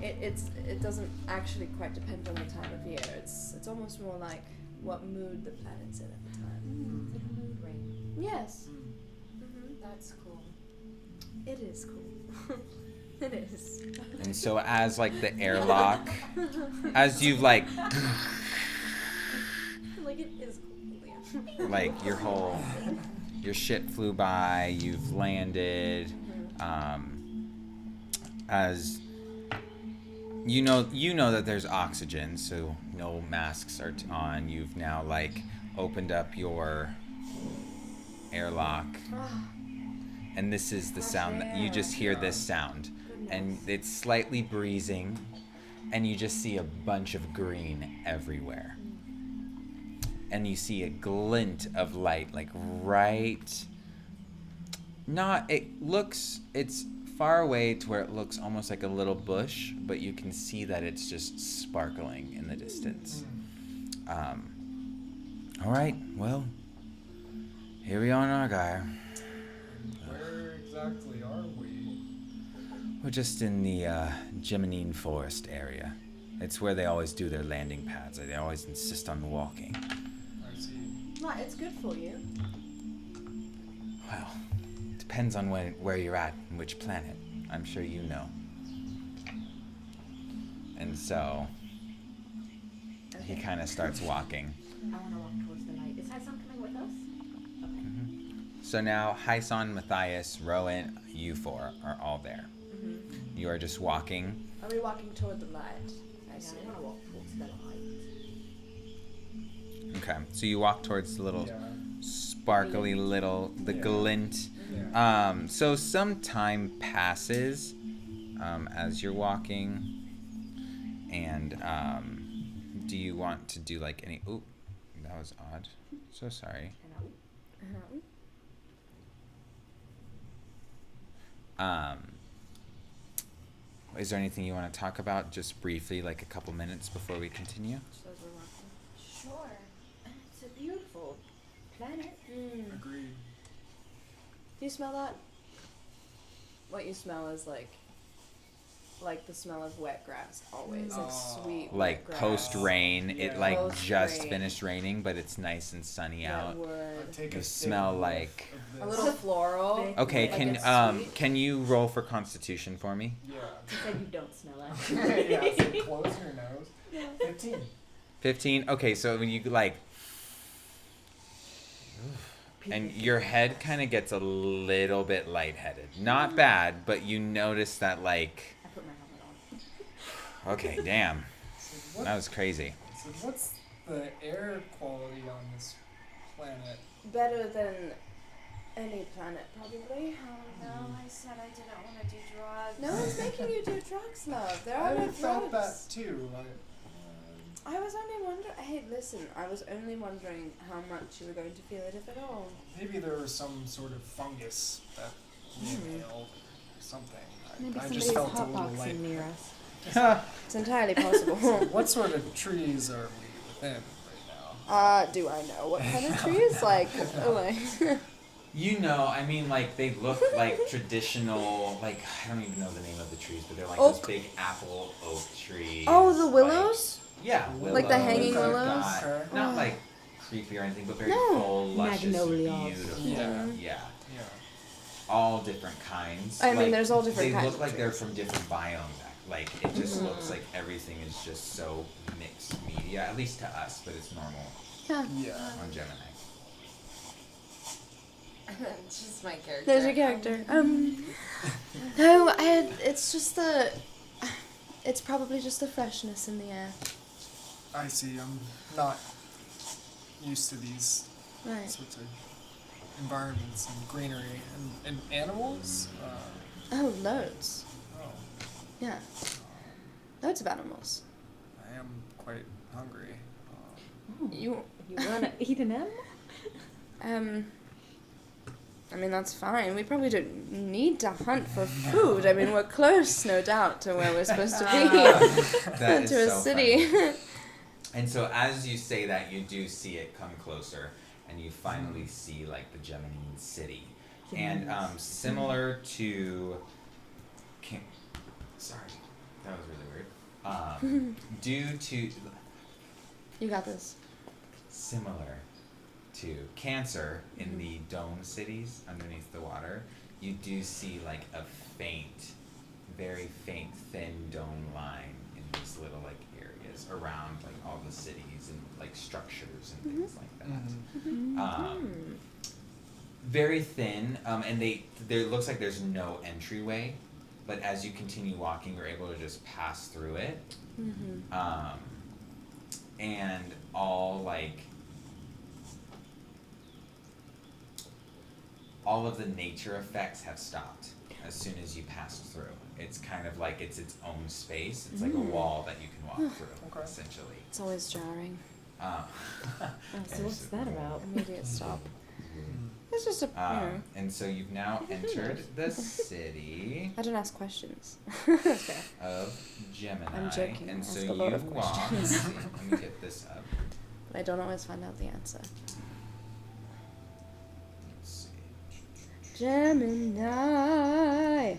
it doesn't actually quite depend on the time of year. It's almost more like what mood the planet's in at the time. Like a mood ring. Yes. That's cool. It is cool. It is. And so as like the airlock, as you like It is cool. like your ship flew by, you've landed, as you know that there's oxygen, so no masks are on. You've now like opened up your airlock, and this is the sound that you just hear. This sound, and it's slightly breezing, and you just see a bunch of green everywhere. And you see a glint of light, like it's far away to where it looks almost like a little bush, but you can see that it's just sparkling in the distance. All right, well, here we are in Hydragyr. Where exactly are we? We're just in the Geminine Forest area. It's where they always do their landing pads. They always insist on walking. I see. Right, it's good for you. Well, depends on where you're at and which planet. I'm sure you know. And so he kind of starts walking. I want to walk towards the light. Is Hyson coming with us? So now Hyson, Matthias, Rowan, you four are all there. You are just walking. Are we walking toward the light? I see. I want to walk towards the light. Okay, so you walk towards the little sparkly little, the Yeah. glint. Yeah. So some time passes as you're walking, and do you want to do like any? Ooh, that was odd. So sorry. Is there anything you want to talk about just briefly, like a couple minutes before we continue? Sure. It's a beautiful planet. Agreed. Do you smell that? What you smell is like the smell of wet grass always. Like sweet Like wet grass. post rain, Yeah. it like Post just rain. finished raining, but it's nice and sunny Yeah, out. word. Take You a smell big like- whiff A of little this. floral. Okay, Like can it's sweet. can you roll for Constitution for me? Yeah. You said you don't smell it. Yeah, so close your nose. 15. 15. Okay, so when you like, and your head kind of gets a little bit lightheaded. Not bad, but you notice that like, I put my helmet on. okay, damn, So that was crazy. what's the air quality on this planet? Better than any planet, probably. Oh no, I said I didn't want to do drugs. No one's making you do drugs, love. There are I no felt drugs. that too. I was only wondering. Hey, listen. I was only wondering how much you were going to feel it, if at all. Maybe there was some sort of fungus that we inhaled or something. Maybe I just somebody's felt a little hotboxing light. near us. It's entirely possible. What sort of trees are we within right now? Do I know what kind of trees? Like, You know, I mean, like they look like traditional. Like I don't even know the name of the trees, but they're like Oak. those big apple oak trees. Oh, the like- willows? Yeah, Like the hanging willows. willows? Not, Okay. not like creepy or anything, but very No. full, luscious, Magnolias. beautiful. Yeah. Yeah. Yeah. All different kinds. I mean, Like, there's all different they kinds look of like they're trees. from different biomes. Like it just looks like everything is just so mixed media, at least to us, but it's normal Yeah. on Gemini. Just my character. There's your character. No, it's just the. It's probably just the freshness in the air. I see. I'm not used to these Right. sorts of environments and greenery and animals. Oh, loads. Oh, Yeah. Loads of animals. I am quite hungry. You wanna eat an animal? I mean, that's fine. We probably don't need to hunt for food. I mean, we're close, no doubt, to where we're supposed to be. That is to a so city. funny. And so as you say that, you do see it come closer, and you finally see like the Geminine city. And similar to sorry, that was really weird. Due to You got this. similar to Cancer in the dome cities underneath the water, you do see like a faint, very faint, thin dome line in these little like areas around like all the cities and like structures and things like that. Very thin, and there looks like there's no entryway, but as you continue walking, you're able to just pass through it. And all of the nature effects have stopped as soon as you pass through. It's kind of like it's its own space. It's like a wall that you can walk through, essentially. It's always jarring. So what's that about? Immediate stop. It's just a, And so you've now entered the city I don't ask questions. of Gemini. I'm joking. And I so ask a lot you of walk. questions. Let me get this up. But I don't always find out the answer. Let's see. Gemini.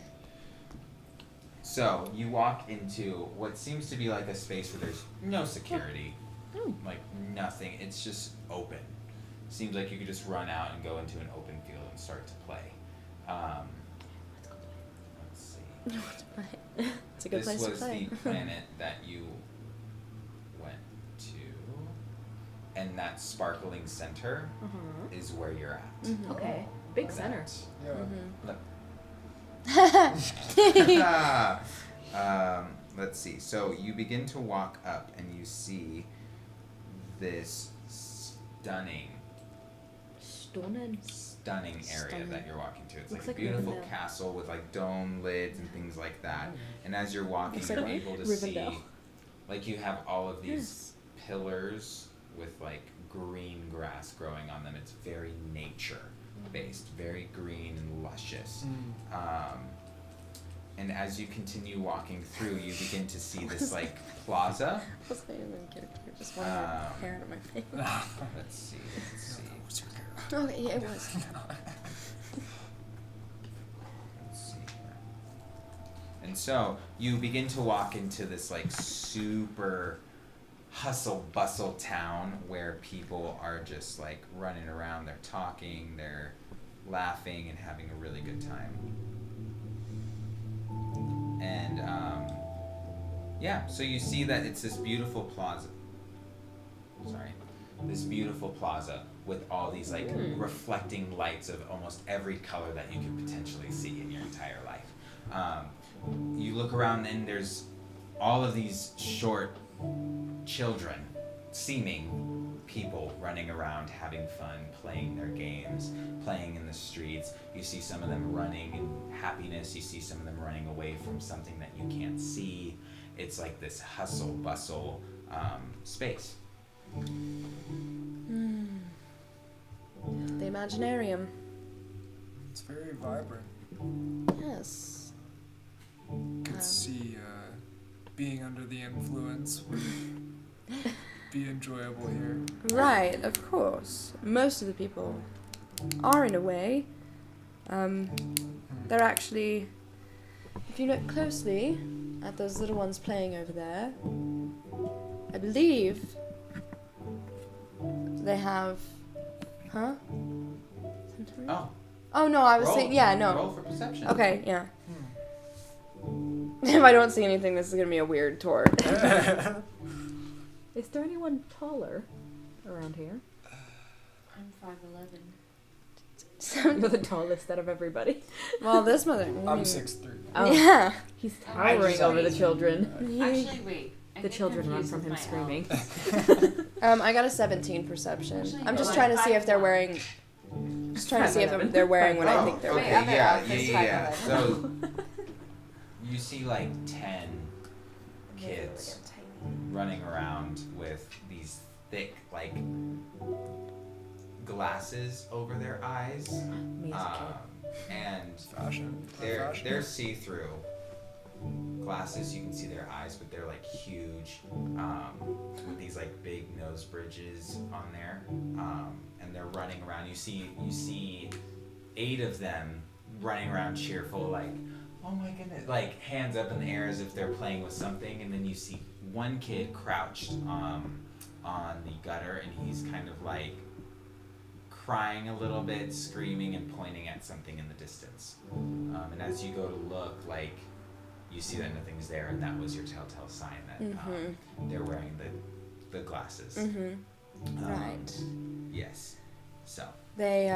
So you walk into what seems to be like a space where there's no security, like nothing. It's just open. Seems like you could just run out and go into an open field and start to play. Let's see. It's a good place to play. This was the planet that you went to, and that sparkling center is where you're at. Okay. Big center. Yeah. Let's see. So you begin to walk up and you see this stunning area that you're walking to. It's Looks like a like beautiful Rivendell. castle with like dome lids and things like that. And as you're walking, Looks you're like able to Rivendell. see, like you have all of these pillars with like green grass growing on them. It's very nature based, very green and luscious. And as you continue walking through, you begin to see this like plaza. What's my name? Just one hair out of my face. Let's see. What's your hair? Okay, yeah, it was. Let's see here. And so you begin to walk into this like super hustle bustle town where people are just like running around, they're talking, they're laughing and having a really good time. And yeah, so you see that it's this beautiful plaza. This beautiful plaza with all these like reflecting lights of almost every color that you could potentially see in your entire life. You look around and there's all of these short children, seeming people running around having fun, playing their games, playing in the streets. You see some of them running in happiness. You see some of them running away from something that you can't see. It's like this hustle bustle space. The Imaginarium. It's very vibrant. Yes. Could see being under the influence would be enjoyable here. Right, of course. Most of the people are in a way. They're actually, if you look closely at those little ones playing over there, I believe they have, huh? Oh. Oh no, I was Roll. saying, yeah, no. Roll for perception. Okay, yeah. If I don't see anything, this is gonna be a weird tour. Is there anyone taller around here? I'm 5'11". You're the tallest out of everybody. Well, this mother. I'm 6'3". Oh, Yeah. he's I towering just- over the children. Actually, wait. I The get children run confused from with him my elf. screaming. I got a 17 perception. Actually, I'm no, just like trying to see if they're 5'1". wearing. Just trying to see if 5'11". they're wearing what I Oh, think they're okay, wearing. Wait, yeah, other outfits, yeah. 5'11". So you see like 10 kids running around with these thick like glasses over their eyes, Me as a kid. and Fashion. they're see-through glasses. You can see their eyes, but they're like huge, with these like big nose bridges on there, and they're running around. You see 8 of them running around cheerful, like, oh my goodness, like hands up in the air as if they're playing with something. And then you see one kid crouched on the gutter, and he's kind of like crying a little bit, screaming and pointing at something in the distance. And as you go to look, like, you see that nothing's there, and that was your telltale sign that they're wearing the glasses. Right. Yes. So. They,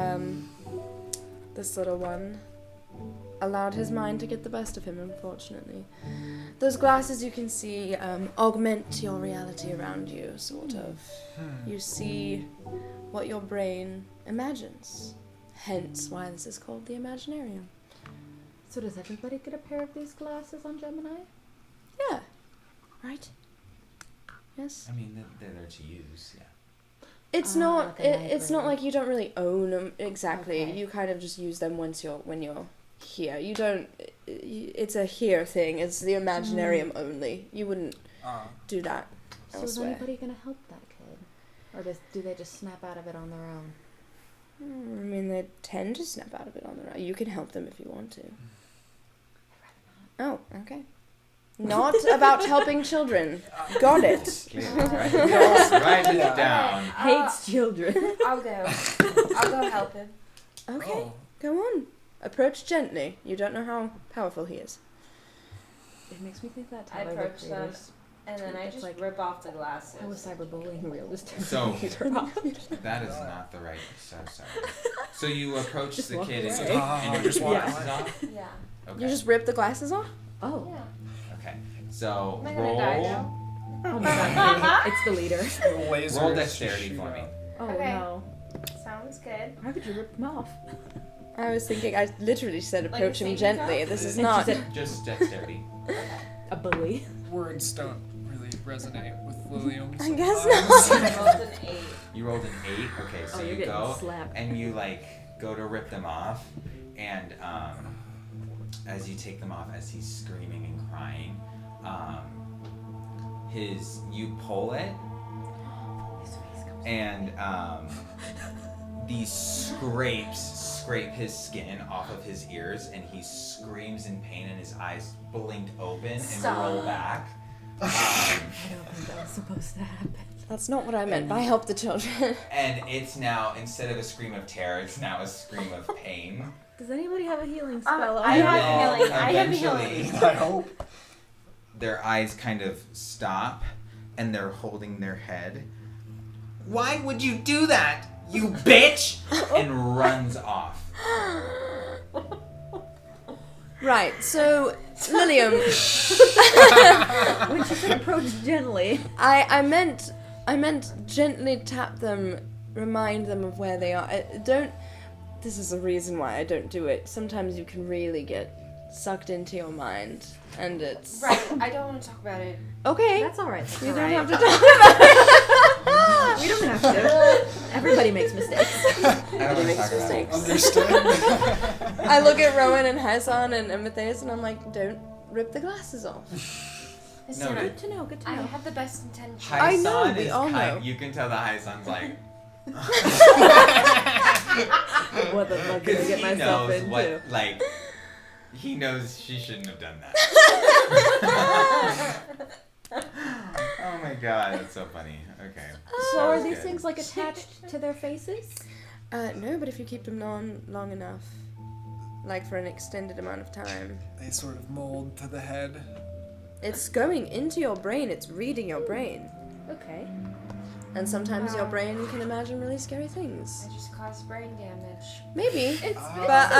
this little one allowed his mind to get the best of him, unfortunately. Those glasses, you can see, augment your reality around you, sort of. You see what your brain imagines. Hence why this is called the Imaginarium. So does everybody get a pair of these glasses on Gemini? Yeah. Right? Yes? I mean, they're there to use, yeah. It's Ah, not. like a It's not library. like you don't really own them when Okay. you kind of just use them when you're here. You don't. It's a here thing. It's the Imaginarium only. You wouldn't do that So is elsewhere. anybody gonna help that kid, or do they just snap out of it on their own? I mean, they tend to snap out of it on their own. You can help them if you want to. Oh, okay. Not about helping children. Got it. Write it down. Hates children. I'll go. I'll go help him. Okay, Oh. go on. Approach gently. You don't know how powerful he is. It makes me think that I Tyler approach the them, creators. and then I It's just like- rip off the glasses. How was cyberbullying real this time? So- Off. That is not the right. So sorry. So you approach Just the walk kid and away. you Just rip walk glasses away. off. Yeah. Okay. You just rip the glasses off? Oh. Yeah. Okay. So Am I gonna die roll now? Oh my god. It's the leader. Laser roll dexterity shoot for me. out. Oh Okay. no. Sounds good. Why would you rip them off? I was thinking, I literally said Like approach a him safety gently. valve? This is And she not. said- Just dexterity. A bully. Words don't really resonate with Lilium. I guess sometimes. I rolled an 8. You rolled an 8. Okay, so Oh, you're you getting go slapped. and you like go to rip them off, and as you take them off, as he's screaming and crying, you pull it, and these scrape his skin off of his ears, and he screams in pain, and his eyes blink open and roll back. I don't think that was supposed to happen. That's not what I meant by help the children. And it's now, instead of a scream of terror, it's now a scream of pain. Does anybody have a healing spell? I And have then healing. I have eventually, healing. I hope. their eyes kind of stop, and they're holding their head. Why would you do that, you bitch? And runs off. Right, so, Lilium, When she said approach gently. I meant gently tap them, remind them of where they are. This is the reason why I don't do it. Sometimes you can really get sucked into your mind, and it's... Right. I don't want to talk about it. Okay, That's alright. you don't alright. have to talk about it. We don't have to. Everybody makes mistakes. I don't want to makes talk about it. mistakes. Understood. I look at Rowan and Hassan and Matthias, and I'm like, don't rip the glasses off. Listen, Noted. Good to know, good to I know. have the best intentions. I know, Hi-san we is all know. You can tell the Hi-san's like... What the fuck did Because I get he myself knows into? what, like... He knows she shouldn't have done that. Oh my god, that's so funny. Okay. So That are was these good. things like attached to their faces? No, but if you keep them long enough, like for an extended amount of time, They sort of mold to the head. it's going into your brain. It's reading your brain. Okay. And sometimes your brain can imagine really scary things. I just caused brain damage. Maybe. But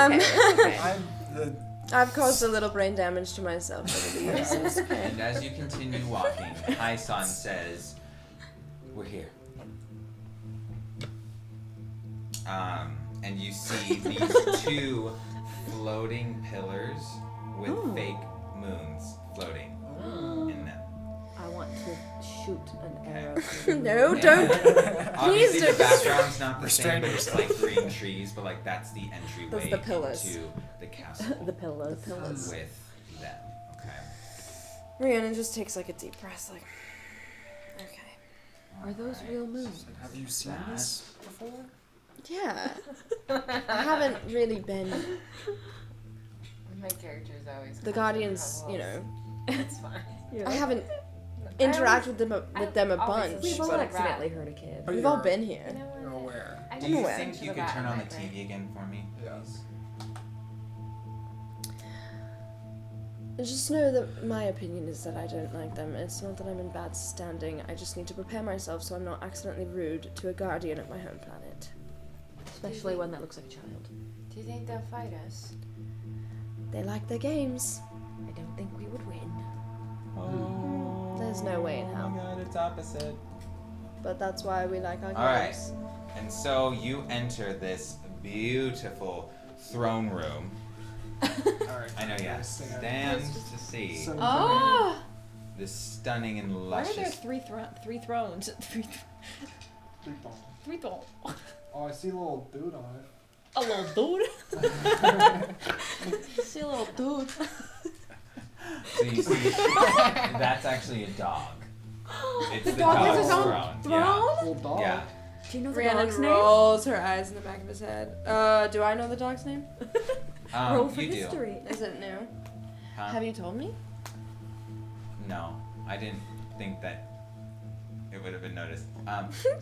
I've caused a little brain damage to myself over the years. It's okay. And as you continue walking, Hyson says, "We're here." And you see these two floating pillars with fake moons floating in them. I want to shoot an arrow. No, don't. Obviously, don't. the background's not the same, Restrain but it's like green trees, but like that's the entryway Those the pillars. to the castle The pillows. with them. Okay. Rhiannon just takes like a deep breath, like, okay. Are those real moons? Have you seen this before? Yeah. I haven't really been. My character's always The Guardians, you know. It's fine. I haven't interacted with them a bunch. We've all But accidentally hurt a kid. But we've all been here. You know what? You're aware. I Do you aware. think you could turn on the TV again for me? Yes. Just know that my opinion is that I don't like them. It's not that I'm in bad standing. I just need to prepare myself so I'm not accidentally rude to a guardian of my home planet. Especially one that looks like a child. Do you think they'll fight us? They like their games. I don't think we would win. Oh, There's no way in hell. my God, it's opposite. But that's why we like our All right. games. And so you enter this beautiful throne room. Alright. I know, yeah. Stand to see So Oh! this stunning and Why are there luscious. three thrones? Three balls. Three thrones. Oh, I see a little dude on it. A little dude. See a little dude. So you see, that's actually a dog. It's the dog has dog's his own throne. Little dog. Yeah. Do you know the Rhiannon dog's name? rolls her eyes in the back of his head. Do I know the dog's name? Roll for You do. history. Is it new? Huh? Have you told me? No, I didn't think that it would have been noticed.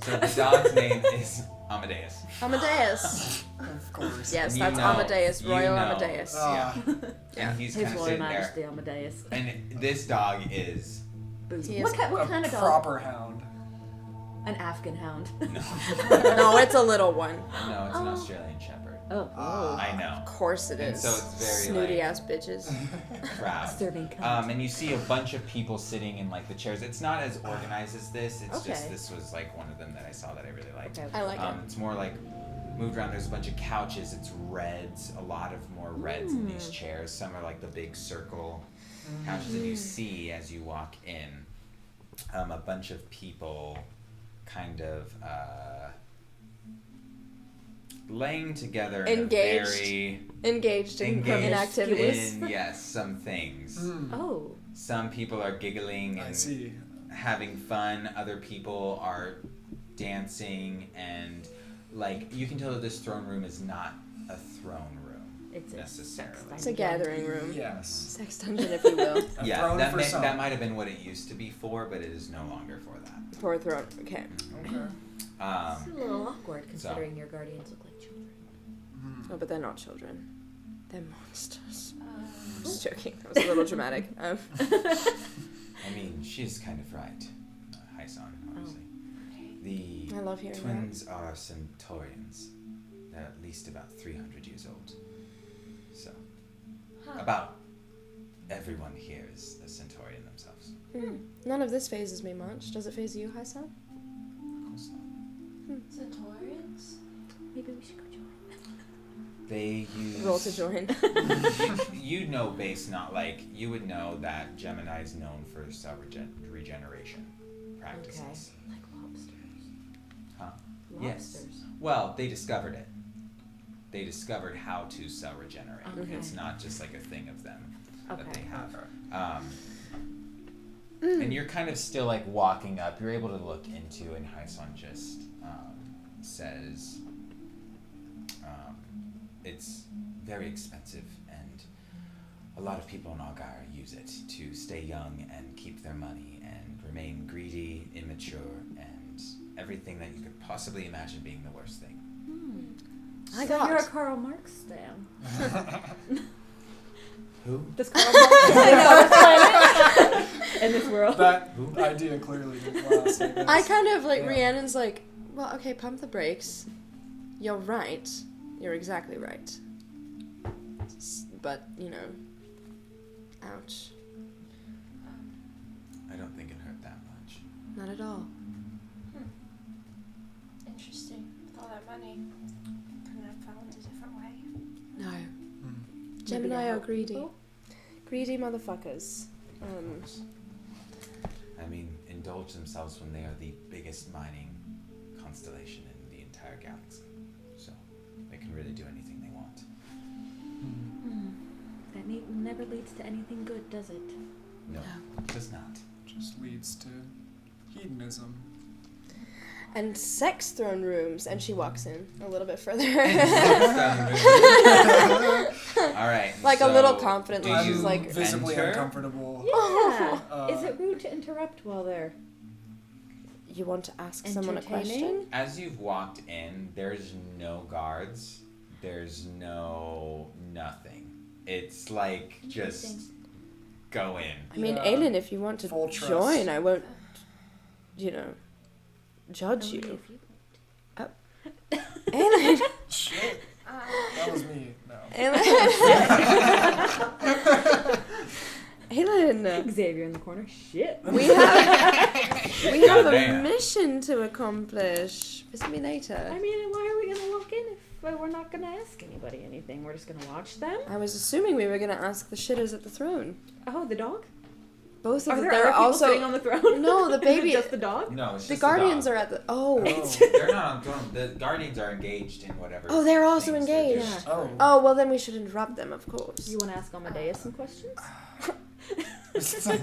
So the dog's name is Amadeus. Amadeus. Of course. Yes, And that's you know- Amadeus, you Royal know. Amadeus. Yeah. Yeah. And he's His kind of Royal sitting Majesty there. Amadeus. And this dog is He is What kind A of dog? proper hound. An Afghan hound. no, it's a little one. no, it's an Australian Shepherd. Oh. I know. Of course it And is. so it's very, snooty like- ass bitches. Proud. Serving cunt. And you see a bunch of people sitting in like the chairs. It's not as organized as this. It's just Okay. this was like one of them that I saw that I really liked. Okay. I like it. It's more like moved around. There's a bunch of couches. It's reds. A lot of more reds in these chairs. Some are like the big circle couches, and you see as you walk in a bunch of people kind of laying together in Engaged. a very Engaged in engaged activities. in yes some things. Oh. Some people are giggling I and see. having fun. Other people are dancing, and like you can tell that this throne room is not a throne room It's a necessarily. sex It's a gathering room. Yes. Sex dungeon, if you will. A Yeah, throne that for some. that might have been what it used to be for, but it is no longer for that. For a throne. Okay. Okay. It's a little awkward so- considering your guardians look like children. Oh, but they're not children. They're monsters. Just joking. That was a little dramatic. I mean, she's kind of right, Hyson, obviously. The I love hearing twins are centaurians. They're at least about 300 years old. So, about everyone here is a centaurian themselves. None of this phases me much. Does it phase you, Hyson? Of course not. Centaurians? Maybe we should go join. They use... Roll to join. you know base not like... You would know that Gemini is known for cell regeneration practices. Like lobsters. Huh? Lobsters. Yes. Well, they discovered it. They discovered how to cell regenerate. Okay. It's not just like a thing of them that Okay. they have. And you're kind of still like walking up. You're able to look into, and Hyson just says, it's very expensive, and a lot of people in Algar use it to stay young and keep their money and remain greedy, immature, and everything that you could possibly imagine being the worst thing. I So got. you're a Karl Marx stan. Who? Does Karl Marx on this planet? In this world. That idea clearly didn't last. I guess. I kind of like Yeah. Rhiannon's like, well, okay, pump the brakes. You're right. You're exactly right. But ouch. I don't think it hurt that much. Not at all. Interesting. With all that money, couldn't have found a different way. No. Gemini are greedy. Greedy motherfuckers. I mean, indulge themselves when they are the biggest mining constellation in the entire galaxy. So they can really do anything they want. That never leads to anything good, does it? No, it does not. Just leads to hedonism. And sex throne rooms, and she walks in a little bit further. All right. Like a so little confidently, do she's you like Visibly enter? uncomfortable. Yeah. Is it rude to interrupt while they're You want to ask someone a entertaining? question? As you've walked in, there's no guards. There's no nothing. It's like just go in. I mean, Yeah. Aelin, if you want to Full trust. join, I won't, judge Only you. if you Aelin! Shit. That was me. No. Aelin! Xavier in the corner. Shit. We have a Goddamn. mission to accomplish. Visit me I later. mean, why are we gonna walk in if we're not gonna ask anybody anything? We're just gonna watch them. I was assuming we were gonna ask the shitters at the throne. Oh, the dog? Both of Are them. there They're other people also sitting on the throne? No, the Is it baby- just the dog? No, it's the just guardians dog. are at the. They're not on throne. The guardians are engaged in whatever. Oh, they're also things they're engaged. just- Oh. Oh well, then we should interrupt them, of course. You want to ask Amadeus some questions?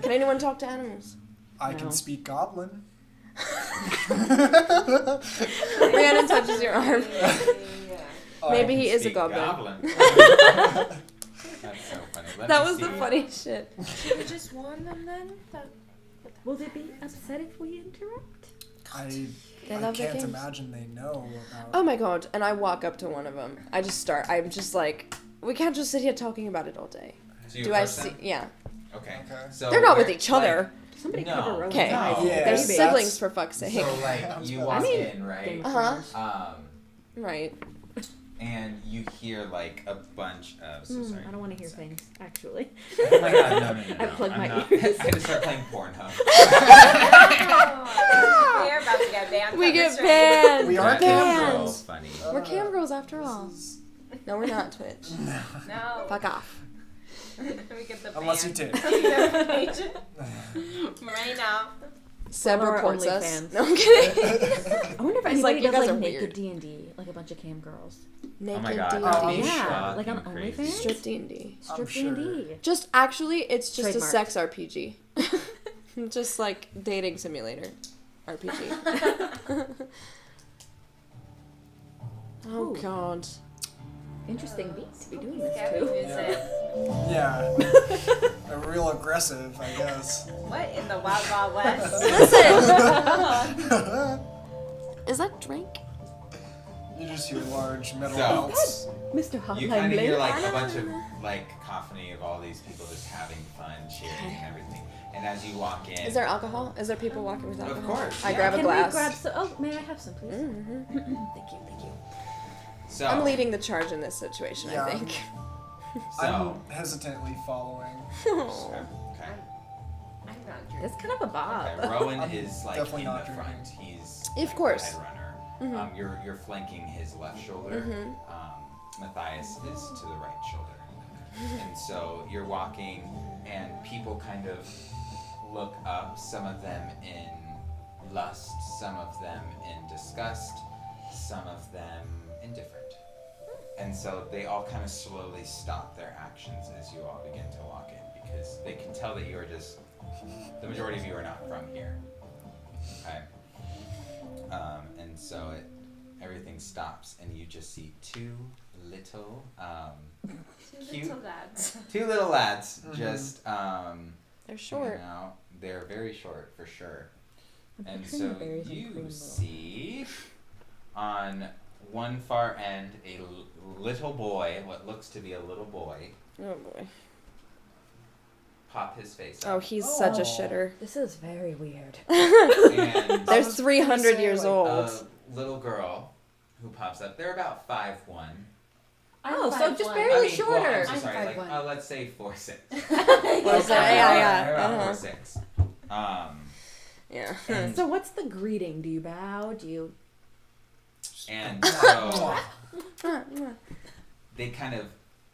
Can anyone talk to animals? I No. can speak goblin. Rhiannon touches your arm. Oh, Maybe I he can is a speak goblin. That's so funny. That was the funny shit. We just warn them then? Will they be upset if we interrupt? I They love their can't games. imagine they know about. Oh my god! And I walk up to one of them. I'm just like, we can't just sit here talking about it all day. So you Do I approach see? them? Yeah. Okay. Okay. So They're not with where- each other. Somebody No. cover Rowan's Okay. eyes. No. Yeah, They're that's- siblings, for fuck's sake. So like you walk in, right? Game Uh of huh. Thrones. Right. And you hear like a bunch of. So sorry. I don't want to hear One sec. things, actually. Oh my god, no. I plugged I'm my not, ears. I just start playing Pornhub. We're about to get banned. We from get this room. banned. We are That's cam so funny. We're cam girls after all. No, we're not Twitch. No. Fuck off. we get the Unless you ban. did. Notification. Right now. Seb Or reports us. OnlyFans. No, I'm kidding. I wonder if He's like, anybody you does guys like are naked weird. D&D, like a bunch of cam girls. Naked Oh my god. D&D. Oh, yeah, like on fucking crazy. OnlyFans? Strip D&D. Strip sure. D&D. Just actually, it's just Trademark. a sex RPG. Just like dating simulator RPG. Oh Ooh. god. Interesting beats to be doing this Scary too. music. Yeah. They're real aggressive, I guess. What in the Wild Wild West? Listen! Is that drink? You just hear large metal So- belts. Mr. Hotline You kind of hear Bling. like a bunch of like cacophony of all these people just having fun, cheering and everything. And as you walk in, Is there alcohol? Is there people walking with Of alcohol? course, I yeah. grab a Can glass. we grab some? Oh, may I have some, please? Mhm. Thank you, thank you. so I'm leading the charge in this situation, Yeah. I think. So I'm hesitantly following. okay. I'm not drinking. That's kind of a bob. Okay, Rowan I'm is like definitely in not the drinking. front. He's Of like, course. the head runner. Mhm. You're flanking his left shoulder. Mhm. Matthias is to the right shoulder. And so you're walking, and people kind of look up. Some of them in lust, some of them in disgust, some of them indifferent. And so they all kind of slowly stop their actions as you all begin to walk in, because they can tell that you are just, the majority of you are not from here. Okay? And so everything stops, and you just see two little, cute, Little lads. two little lads, Mhm. just, They're short. hanging out. They're very short for sure. I'm And picturing so the berries and you cream little. see on one far end a little boy, what looks to be a little boy, Oh boy. pop his face Oh, up. he's such a Oh. shitter. This is very weird. And There's was 300 gonna say, years like, old. a little girl who pops up. They're about 5'1". Oh, so just 5'1". barely Well, shorter. I'm so I'm sorry. Like, 5'1". let's say 4'6". Yeah. They're about Uh-huh. 4'6". Yeah. And, So what's the greeting? Do you bow? Do you? and so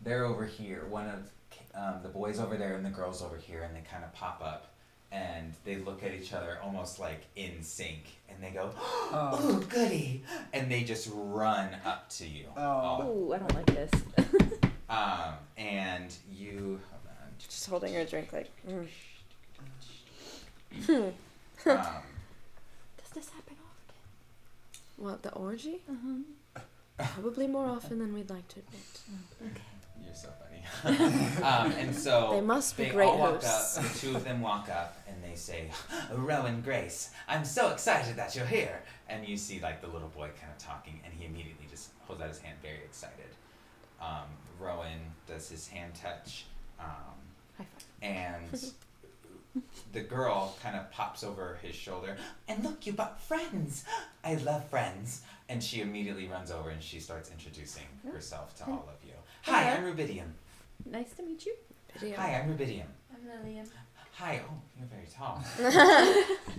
they're over here. One of the boys over there and the girls over here, and they kind of pop up. And they look at each other almost like in sync, and they go, "Oh, goody!" And they just run up to you. Oh, I don't like this. And you, hold on. Just holding her drink like. Um, Does this happen often? What, the orgy? Uh-huh. Probably more often than we'd like to admit. You're so funny. And so They must be they great all walk hosts. up. The two of them walk up and they say, "Rowan Grace, I'm so excited that you're here." And you see like the little boy kind of talking, and he immediately just holds out his hand, very excited. Rowan does his hand touch, High five. and the girl kind of pops over his shoulder. "And look, you brought friends. I love friends." And she immediately runs over and she starts introducing herself to all of you. "Hi, I'm Rubidium. Nice to meet you. Video. Hi, I'm Rubidium. I'm Lillian. Hi, oh, you're very tall.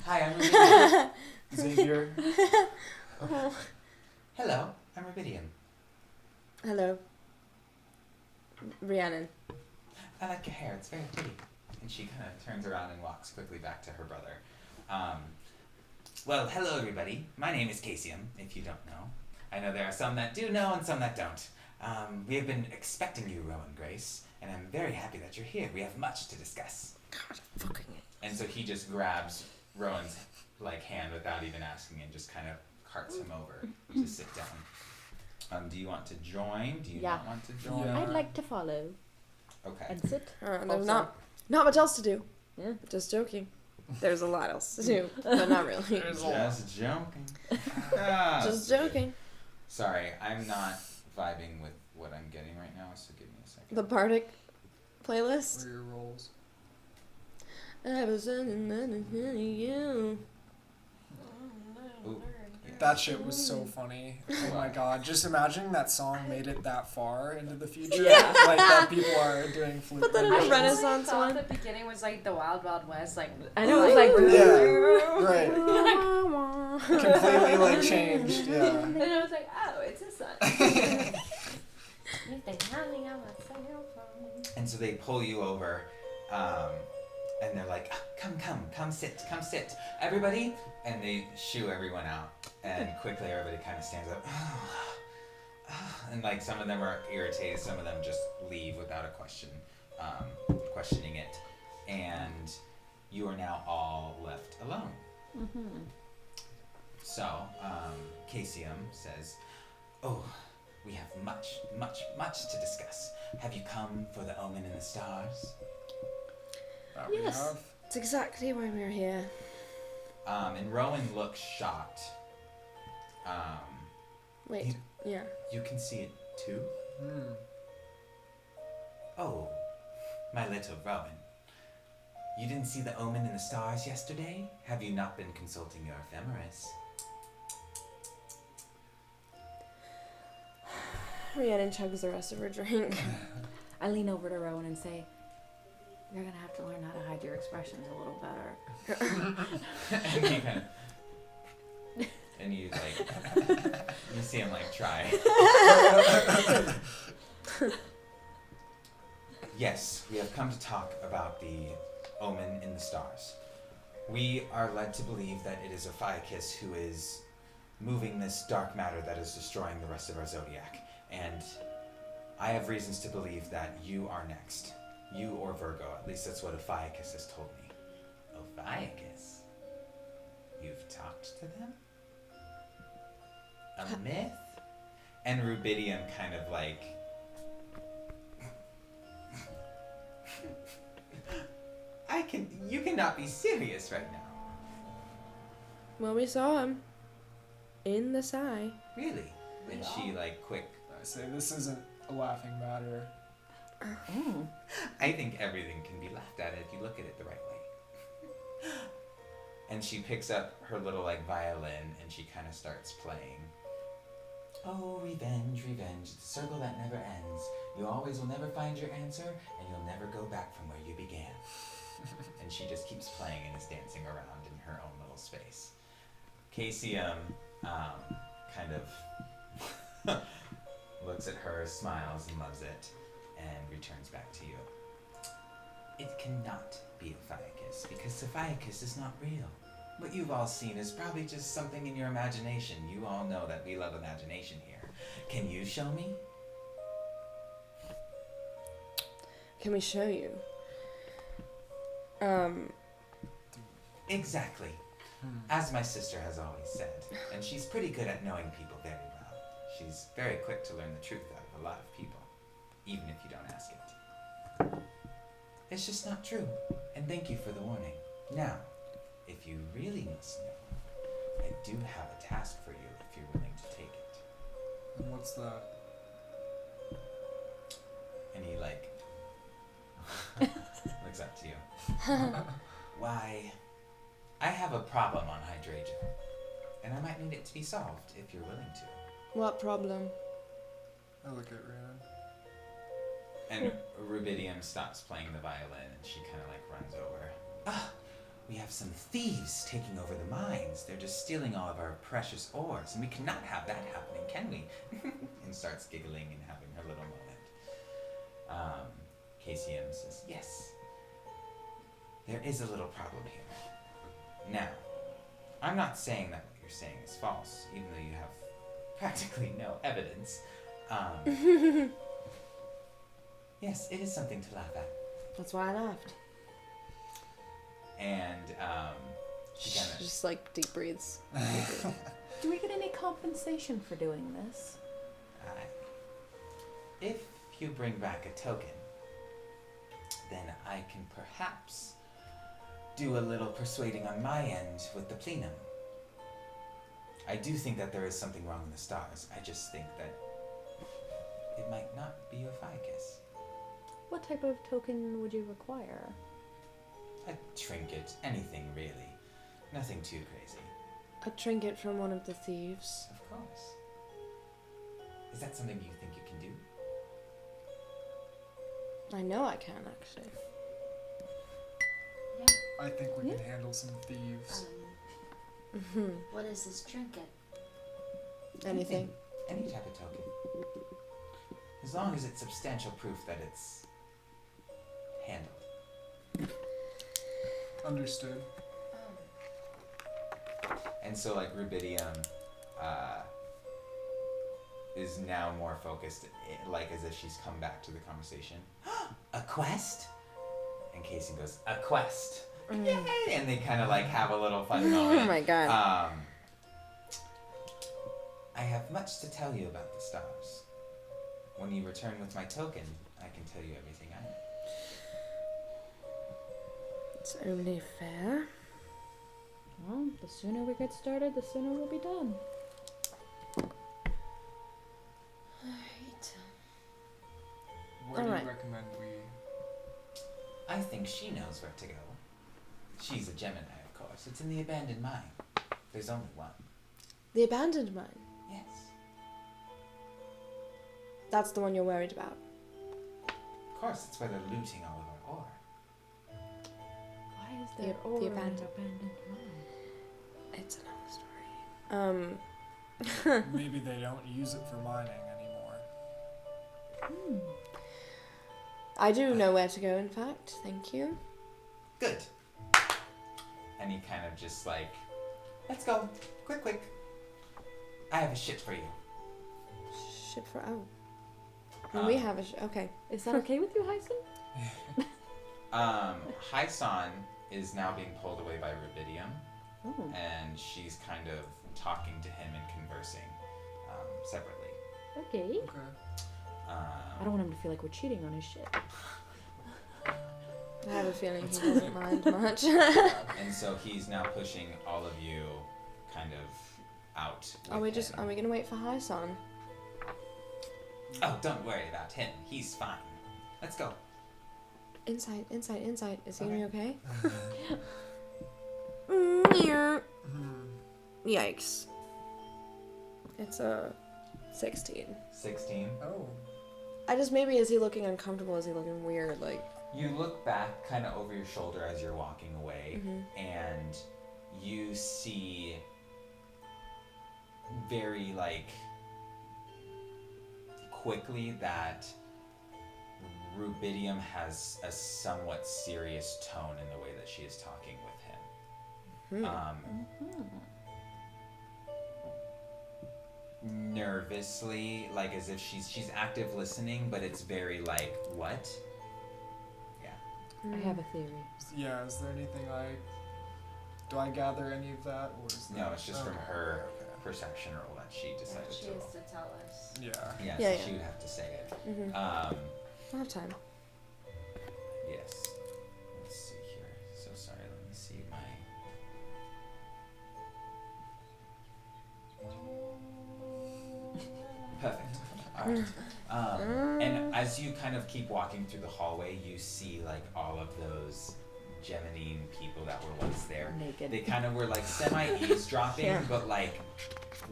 Hi, I'm Rubidium. Xavier. Hello, I'm Rubidium. Hello. Rhiannon. I like your hair, it's very pretty." And she kind of turns around and walks quickly back to her brother. Well, hello everybody. My name is Casium, if you don't know. I know there are some that do know and some that don't. We have been expecting you, Rowan Grace, and I'm very happy that you're here. We have much to discuss. God, fucking it. And so he just grabs Rowan's hand without even asking and just kind of carts him over to sit down. Do you want to join? Do you Yeah. not want to join? Yeah. I'd like to follow Okay. and sit. There's Also. not much else to do. Yeah. Just joking. There's a lot else to do, but not really. Just joking. Ah, Just that's good. joking. Sorry, I'm not vibing with what I'm getting right now, so give me a second. The Bardic playlist. What are your rolls? I was you. Ooh, yeah. That shit was so funny. Oh my god. Just imagining that song made it that far into the future. Yeah. Like that people are doing flute. Put that in a renditions. Renaissance thought one. the beginning was like the Wild Wild West, like I know it was like. Yeah. Right. Completely like changed. Yeah. and I was like, oh, it's a sun. And so they pull you over, and they're like, come sit, everybody. And they shoo everyone out, and quickly everybody kind of stands up. And like some of them are irritated, some of them just leave without a question, questioning it. And you are now all left alone. Mm-hmm. So, Casium says, "Oh, we have much to discuss. Have you come for the omen in the stars?" That we Yes. have. It's exactly why we're here. And Rowan looks shocked. Wait. You- Yeah. You can see it too? Hmm. Oh, my little Rowan. You didn't see the omen in the stars yesterday? Have you not been consulting your ephemeris? Rhiannon chugs the rest of her drink. I lean over to Rowan and say, "You're gonna have to learn how to hide your expressions a little better." And he kind of... And you, like... You see him, like, try. Yes, we have come to talk about the omen in the stars. We are led to believe that it is Ophiuchus who is moving this dark matter that is destroying the rest of our zodiac. And I have reasons to believe that you are next. You or Virgo. At least that's what Ophiuchus has told me. Ophiuchus? You've talked to them? A myth? And Rubidium kind of like... You cannot be serious right now. Well, we saw him. In the sky. Really? And she like quick... I say this isn't a laughing matter. Mm. I think everything can be laughed at if you look at it the right way. And she picks up her little like violin and she kind of starts playing. Oh, revenge, revenge, the circle that never ends. You always will never find your answer, and you'll never go back from where you began. And she just keeps playing and is dancing around in her own little space. Casey kind of looks at her, smiles, and loves it, and returns back to you. It cannot be Ophiuchus, because Ophiuchus is not real. What you've all seen is probably just something in your imagination. You all know that we love imagination here. Can you show me? Can we show you? Exactly. As my sister has always said, and she's pretty good at knowing people very well. She's very quick to learn the truth out of a lot of people, even if you don't ask it. It's just not true, and thank you for the warning. Now, if you really must know, I do have a task for you if you're willing to take it. And what's that? And he looks up to you. Why, I have a problem on Hydragyr, and I might need it to be solved if you're willing to. What problem? I look at Rhiannon. And Rubidium stops playing the violin and she kind of runs over. Ah, we have some thieves taking over the mines. They're just stealing all of our precious ores, and we cannot have that happening, can we? And starts giggling and having her little moment. KCM says, yes, there is a little problem here. Now, I'm not saying that what you're saying is false, even though you have practically no evidence. Yes, it is something to laugh at. That's why I laughed. And she kind of Just deep breathes. Do we get any compensation for doing this? if you bring back a token, then I can perhaps do a little persuading on my end with the plenum. I do think that there is something wrong in the stars. I just think that it might not be Ophiuchus. What type of token would you require? A trinket, anything really. Nothing too crazy. A trinket from one of the thieves. Of course. Is that something you think you can do? I know I can, actually. I think we can handle some thieves. What is this trinket? Anything. Any type of token. As long as it's substantial proof that it's handled. Understood. And so Rubidium is now more focused, as if she's come back to the conversation. A quest? And Casey goes, a quest. Yay! And they kind of have a little fun moment. Oh my god. I have much to tell you about the stars. When you return with my token, I can tell you everything I know. It's only fair. Well, the sooner we get started, the sooner we'll be done. Alright. Where do Alright. you recommend we... I think she knows where to go. She's a Gemini, of course. It's in the abandoned mine. There's only one. The abandoned mine. Yes. That's the one you're worried about. Of course, it's where they're looting all of our ore. Why is The- there the ore in abandoned- abandoned mine? It's another story. Maybe they don't use it for mining anymore. I do know where to go, in fact. Thank you. Good. And he kind of just let's go. Quick, quick. I have a ship for you. Ship for And we have a okay. Is that okay with you, Hyson? Hyson is now being pulled away by Rubidium, Oh. and she's kind of talking to him and conversing separately. Okay. Okay. I don't want him to feel like we're cheating on his shit. I have a feeling he doesn't mind much. And so he's now pushing all of you kind of out. Are with we him. gonna wait for Hyson? Oh, don't worry about him. He's fine. Let's go. Insight. Is he gonna be okay? Yikes. It's a 16. 16. Oh. Maybe is he looking uncomfortable? Is he looking weird? Like, You look back kind of over your shoulder as you're walking away, and you see very, like, quickly that Rubidium has a somewhat serious tone in the way that she is talking with him. Nervously, like as if she's active listening, but it's very like, what? I have a theory. Yeah, is there anything do I gather any of that, or is No, it's just from her perception roll that she decided She to has roll. to tell us. Yeah. Yeah, so she would have to say it. I'll have time. Yes. Let's see here. So sorry, let me see my... Perfect. Alright. And as you kind of keep walking through the hallway, you see like all of those Geminine people that were once there. Naked. They kind of were like semi-eavesdropping, but like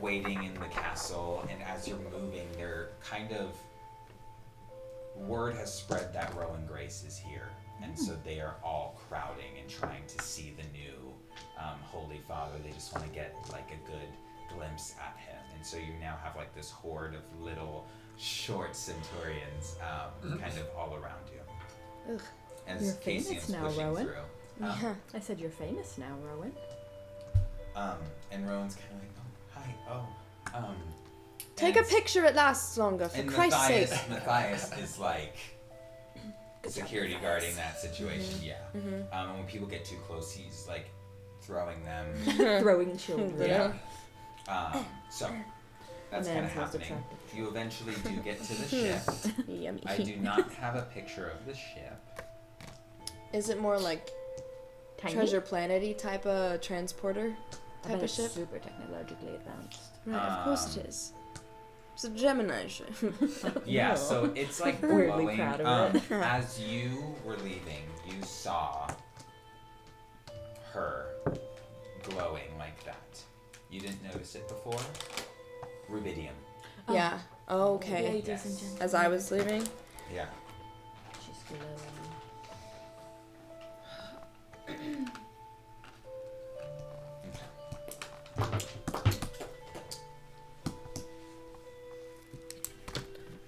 waiting in the castle, and as you're moving, they're kind of... Word has spread that Rowan Grace is here, and so they are all crowding and trying to see the new Holy Father. They just want to get like a good glimpse at him, and so you now have like this horde of little short centurions kind of all around you. Ugh. As You're Cassian's famous now, pushing Rowan. through. Yeah. I said you're famous now, Rowan. And Rowan's kind of like, oh, hi, Take a picture, it lasts longer, for and Christ's sake. Matthias is like security guarding that situation, And when people get too close, he's like throwing them. Throwing children. Yeah. So that's kind of man's most happening. attractive. You eventually do get to the ship. Yummy. I do not have a picture of the ship. Is it more like Tiny? Treasure Planet-y type of transporter I type bet of it's ship? super technologically advanced. Right, of course it is. It's a Gemini ship. Yeah, No. so it's like Weirdly glowing. proud of it. As you were leaving, you saw her glowing like that. You didn't notice it before? Rubidium. Yeah. Oh, okay. Ladies Yes. and gentlemen. As I was leaving. Yeah. She's glowing.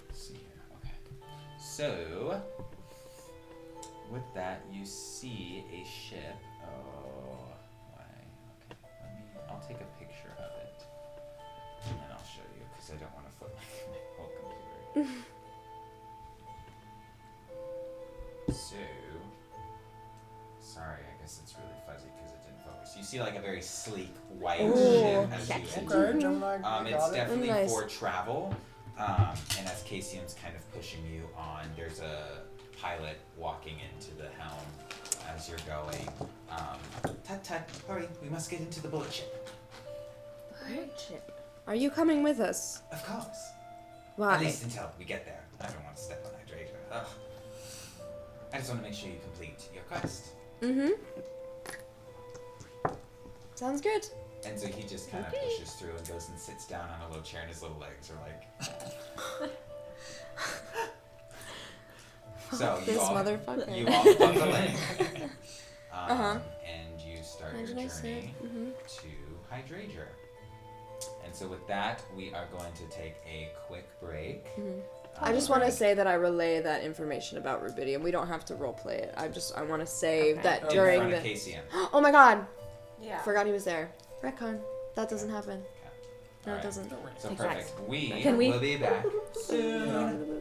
Let's see here. Okay. So, with that, you see a ship. Oh, why? Okay. I'll take a picture of it, and then I'll show you because I don't want to flip my whole computer. So, sorry, I guess it's really fuzzy because it didn't focus. You see like a very sleek white ship as you enter. Okay, Gemini, I It's got it. definitely Nice. for travel. And as Cassian's kind of pushing you on, there's a pilot walking into the helm as you're going. Tut tut, hurry, we must get into the bullet ship. Shit. Are you coming with us? Of course. Why? At least until we get there. I don't want to step on Hydragyr. Ugh. I just want to make sure you complete your quest. Sounds good. And so he just kind of pushes through and goes and sits down on a little chair, and his little legs are like. So This you all, motherfucker. you all buckle in, Uh-huh. and you start your Imagine I said, journey to Hydragyr. And so with that, we are going to take a quick break. I just want to say that I relay that information about Rubidium. We don't have to roleplay it. I want to say Okay. that in during front the. of Cassian. Oh my god! Yeah. Forgot he was there. Retcon. That doesn't happen. No, Alright. it doesn't. So Exactly. perfect. We Can we- will be back soon.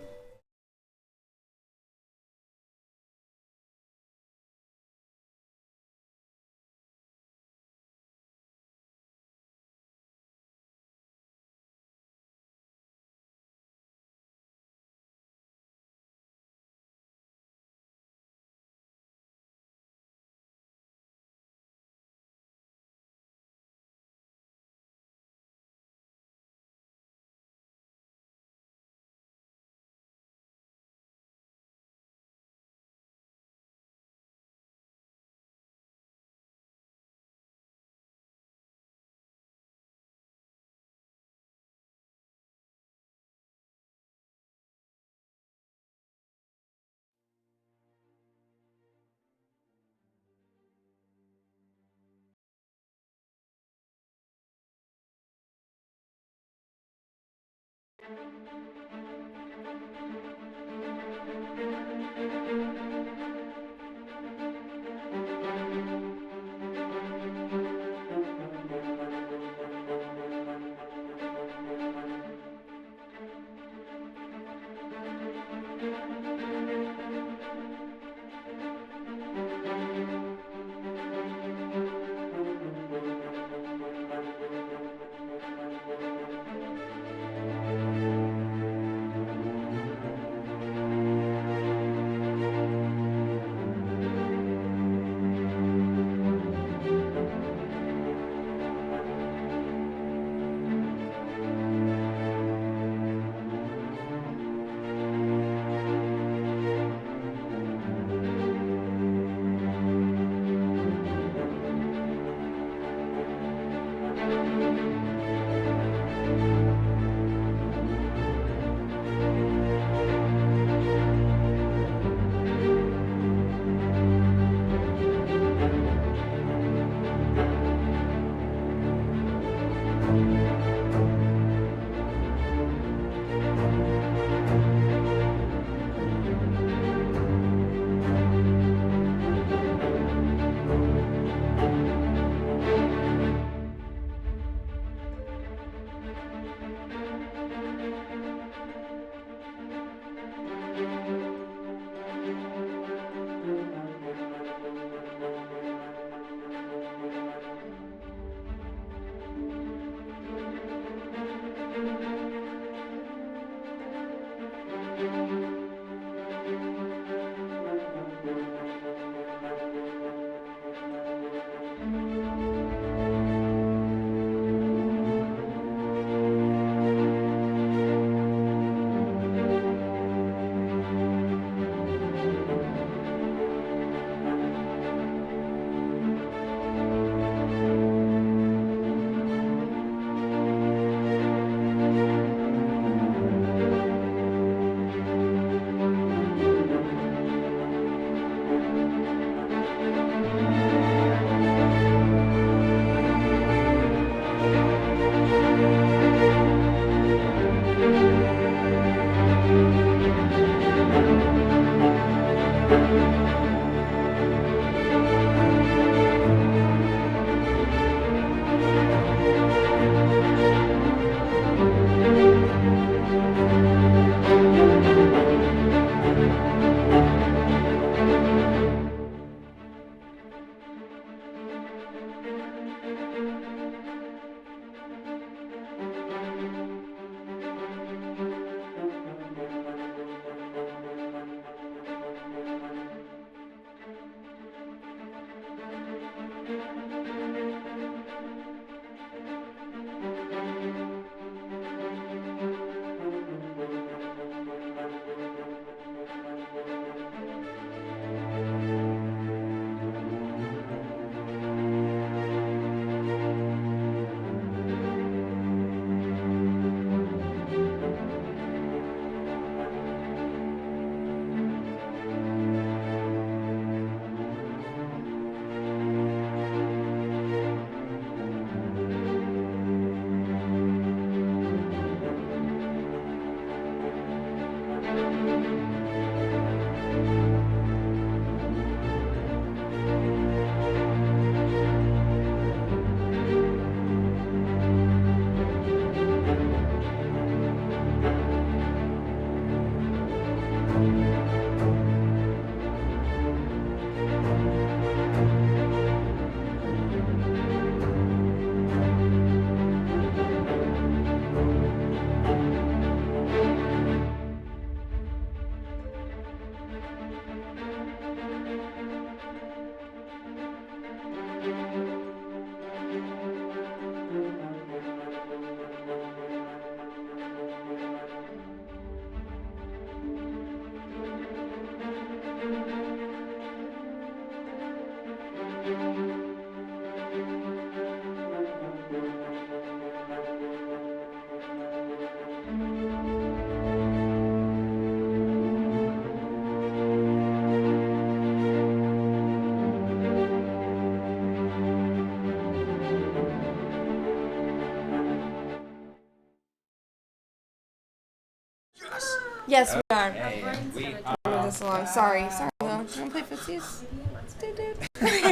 Yes, we are. Okay, and we Move are this along. Sorry, though. You wanna play footsies?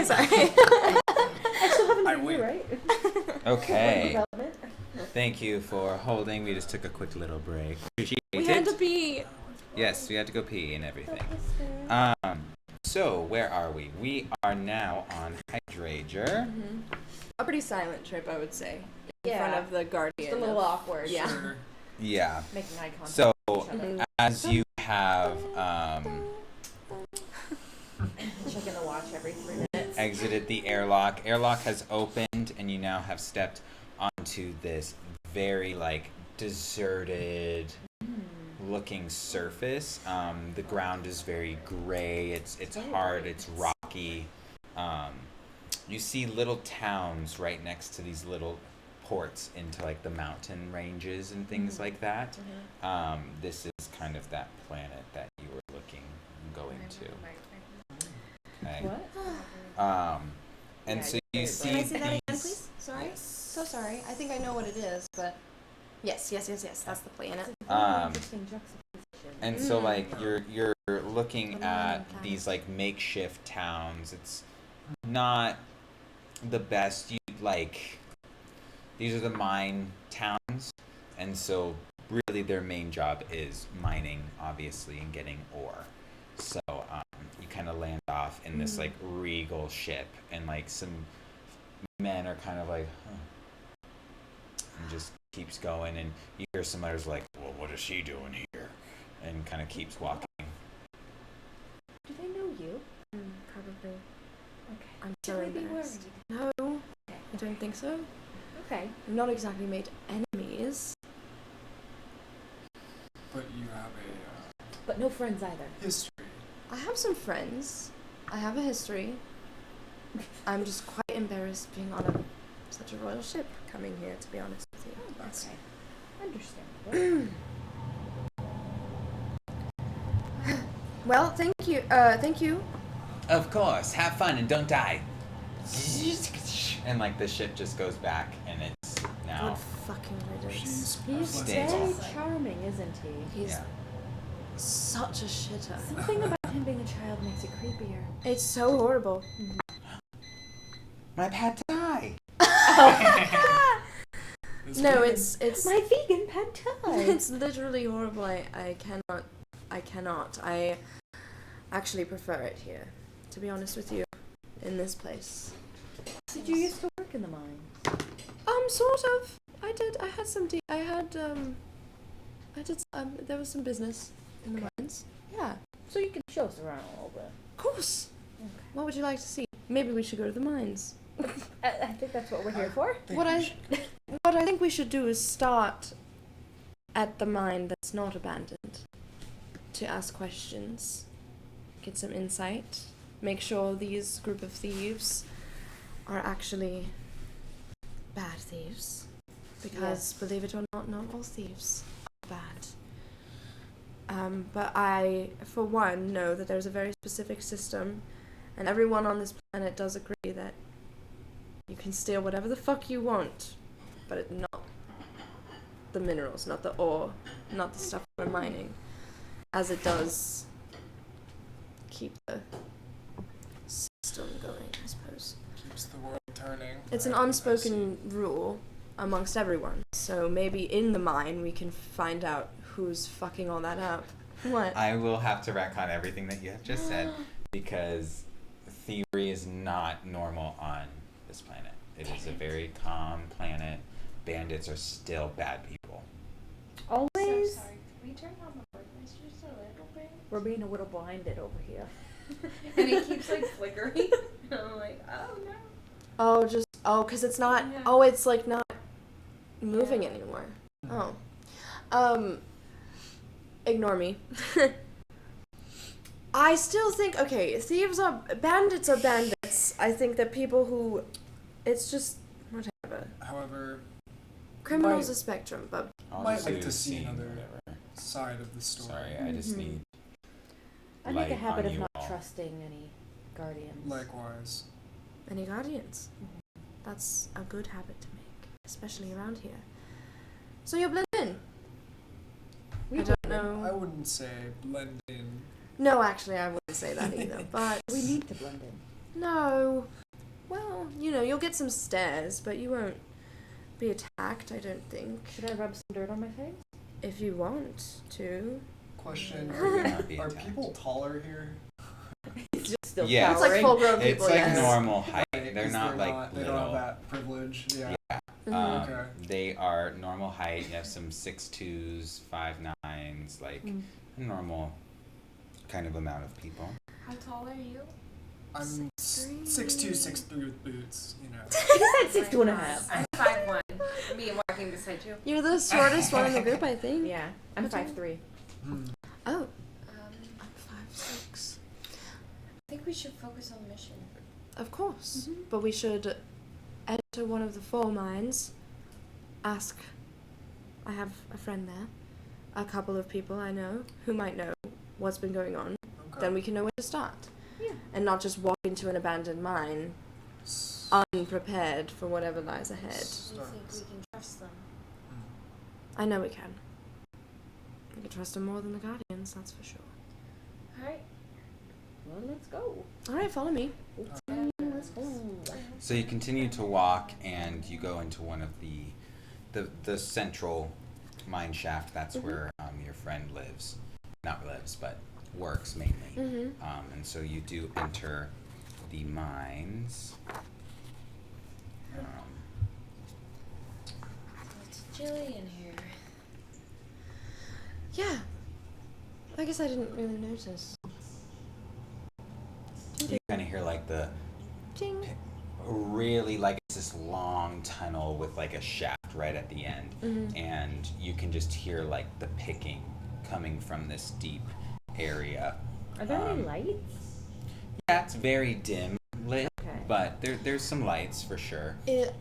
Sorry. I still haven't I done win. you, right? Okay. Development. Thank you for holding. We just took a quick little break. Appreciate We had to it. be. Yes, we had to go pee and everything. Sister. So where are we? We are now on Hydragyr. A pretty silent trip, I would say. In Yeah. front of the guardian. Just a little awkward. Yeah. Sure. Yeah. Making eye contact So with each other. as you have Checking the watch every 3 minutes. exited the airlock has opened, and you now have stepped onto this very like deserted looking surface. The ground is very gray. It's hard. It's rocky. You see little towns right next to these little ports into like the mountain ranges and things like that. This is kind of that planet that you were going to. Okay. What? And Yeah, so you're you very see Can I see that again, these- please? Sorry. So sorry. I think I know what it is, but yes. That's the planet. Interesting juxtaposition. And so like you're looking From at the planet. these like makeshift towns. It's not the best. These are the mine towns, and so really their main job is mining, obviously, and getting ore. So you kind of land off in this like regal ship, and like some men are kind of like, huh, and just keeps going, and you hear some others like, well, what is she doing here? And kind of keeps walking. Do they know you? Probably. Okay. I'm so Should we be embarrassed. worried? No, I don't think so. Okay. I've not exactly made enemies. But you have a But no friends either. history. I have some friends. I have a history. I'm just quite embarrassed being on such a royal ship coming here, to be honest with you. That's- Understandable. Well, thank you. Of course, have fun and don't die. And like the ship just goes back, and it's now. God fucking riddance. She's He's Stays very off. charming, isn't he? He's Yeah. such a shitter. Something about him being a child makes it creepier. It's so horrible. My pet die. No, it's My vegan pet thai. it's literally horrible. I cannot. I actually prefer it here, to be honest with you, in this place. Did you used to work in the mine? Sort of. I did. I had some. There was some business in the mines. Yeah, So you can show us around a little bit. of course. Okay. What would you like to see? Maybe we should go to the mines. I think that's what we're here for. What I think we should do is start at the mine that's not abandoned, to ask questions, get some insight, make sure these group of thieves are actually bad thieves, because believe it or not all thieves are bad. But I, for one, know that there's a very specific system, and everyone on this planet does agree that you can steal whatever the fuck you want, but it's not the minerals, not the ore, not the stuff we're mining, as it does keep the system going, I suppose. Keeps the world turning. It's an unspoken rule amongst everyone, so maybe in the mine we can find out who's fucking all that up. What? I will have to retcon everything that you have just said, because thievery is not normal on this planet. It is a very calm planet. Bandits are still bad people. Always. So sorry. Can we turn on the brightness just a little bit? We're being a little blinded over here. And it keeps like flickering. And I'm like, oh no. Cause it's not, Yeah. it's like not moving anymore. Ignore me. I still think, bandits are bandits. I think that people who, it's just, whatever. However, Criminal's Might- a spectrum, but I'll Might just like do to see scene, another- whatever. side of the story. Sorry, I just Mhm. need I make a light habit on of you not all. trusting any guardians. Likewise. any guardians. That's a good habit to make, especially around here. So you're blend in. I don't know. I wouldn't say blend in. No, actually, I wouldn't say that either. But We need to blend in. no. Well, you'll get some stares, but you won't be attacked, I don't think. Should I rub some dirt on my face? If you want to. Question: You're not being Are attacked. people taller here? It's just still Yeah. It's like full-grown It's people, like yes. normal height. Right, They're 'cause not like they little. don't have that privilege. Yeah. Yeah. Mhm. Okay. They are normal height. You have some 6'2s, 5'9s, like a normal kind of amount of people. How tall are you? I'm 6'2", 6'3" with boots. You know. You said 6'2.5". I'm 5'1". Me walking beside you. You're the shortest one in the group, I think. Yeah, I'm 5'3". Hmm. Oh. I'm 5'6". I think we should focus on the mission. Of course. But we should enter one of the 4 mines, ask. I have a friend there, a couple of people I know who might know what's been going on. Okay. Then we can know where to start. Yeah. And not just walk into an abandoned mine unprepared for whatever lies ahead. Do you think we can trust them? I know we can. We can trust them more than the Guardians, that's for sure. Alright. Well, let's go. Alright, follow me. Let's go. So you continue to walk, and you go into one of the central mine shaft. That's where your friend lives. Not lives, but works mainly. Mm-hmm. And so you do enter the mines. It's chilly in here. Yeah. I guess I didn't really notice. You kind of hear like the Ding. really like it's this long tunnel with like a shaft right at the end, Mhm. and you can just hear like the picking coming from this deep area. Are there any lights? Yeah, it's very dim lit, Okay. but there's some lights for sure.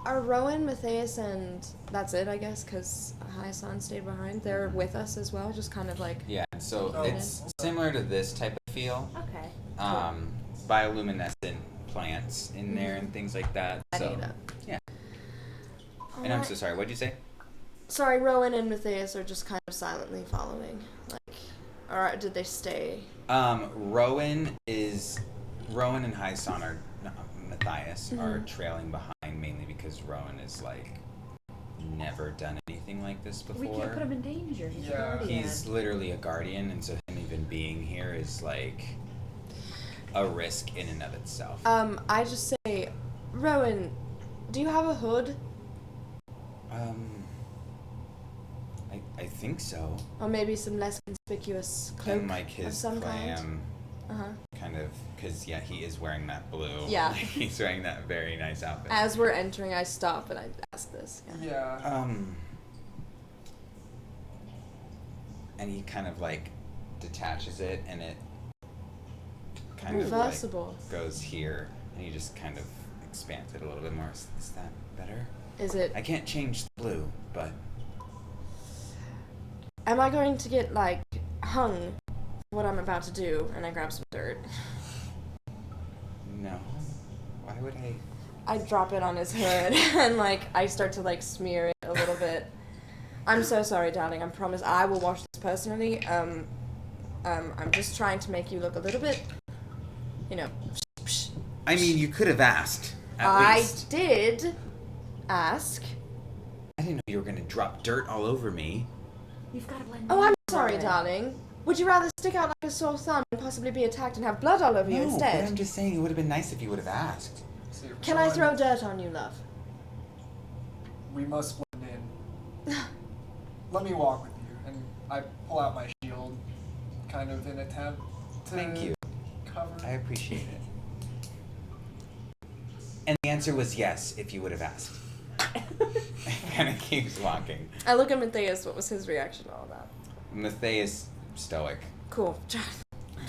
Are Rowan, Matthias, and that's it, I guess, because Hyasan stayed behind. They're with us as well, just kind of like. Yeah, so Oh, it's okay. similar to this type of feel. Okay. Bioluminescent plants in there and things like that. I So need that. yeah. And I'm so sorry. What'd you say? Sorry, Rowan and Matthias are just kind of silently following. Like, or did they stay? Rowan and Hyson are Matthias are trailing behind mainly because Rowan is like never done anything like this before. We can't put him in danger. He's Yeah. a guardian. He's literally a guardian, and so him even being here is like a risk in and of itself. I just say, Rowan, do you have a hood? I think so. Or maybe some less conspicuous cloak And like of his some kind? clam Uh-huh. kind of, because yeah, he is wearing that blue. Yeah. He's wearing that very nice outfit. As we're entering, I stop and I ask this. Yeah. And he kind of like detaches it, and it kind of Reversible. like goes here, and he just kind of expands it a little bit more. Is that better? Is it? I can't change the blue, but Am I going to get, like, hung for what I'm about to do? And I grab some dirt. no. Why would I? I drop it on his hood and, like, I start to, like, smear it a little bit. I'm so sorry, darling. I promise I will wash this personally. I'm just trying to make you look a little bit, you know. I mean, you could have asked. At I least. did ask. I didn't know you were gonna drop dirt all over me. You've got to blend Oh, in, I'm sorry, Rowan. darling. Would you rather stick out like a sore thumb and possibly be attacked and have blood all over you No, but instead? I'm just saying it would have been nice if you would have asked. See, Can I Rowan, throw dirt on you, love? We must blend in. Let me walk with you, and I pull out my shield, kind of in attempt to Thank you. cover. I appreciate it. And the answer was yes, if you would have asked. Kind of keeps walking. I look at Matthias. What was his reaction to all that? Matthias, stoic, Cool.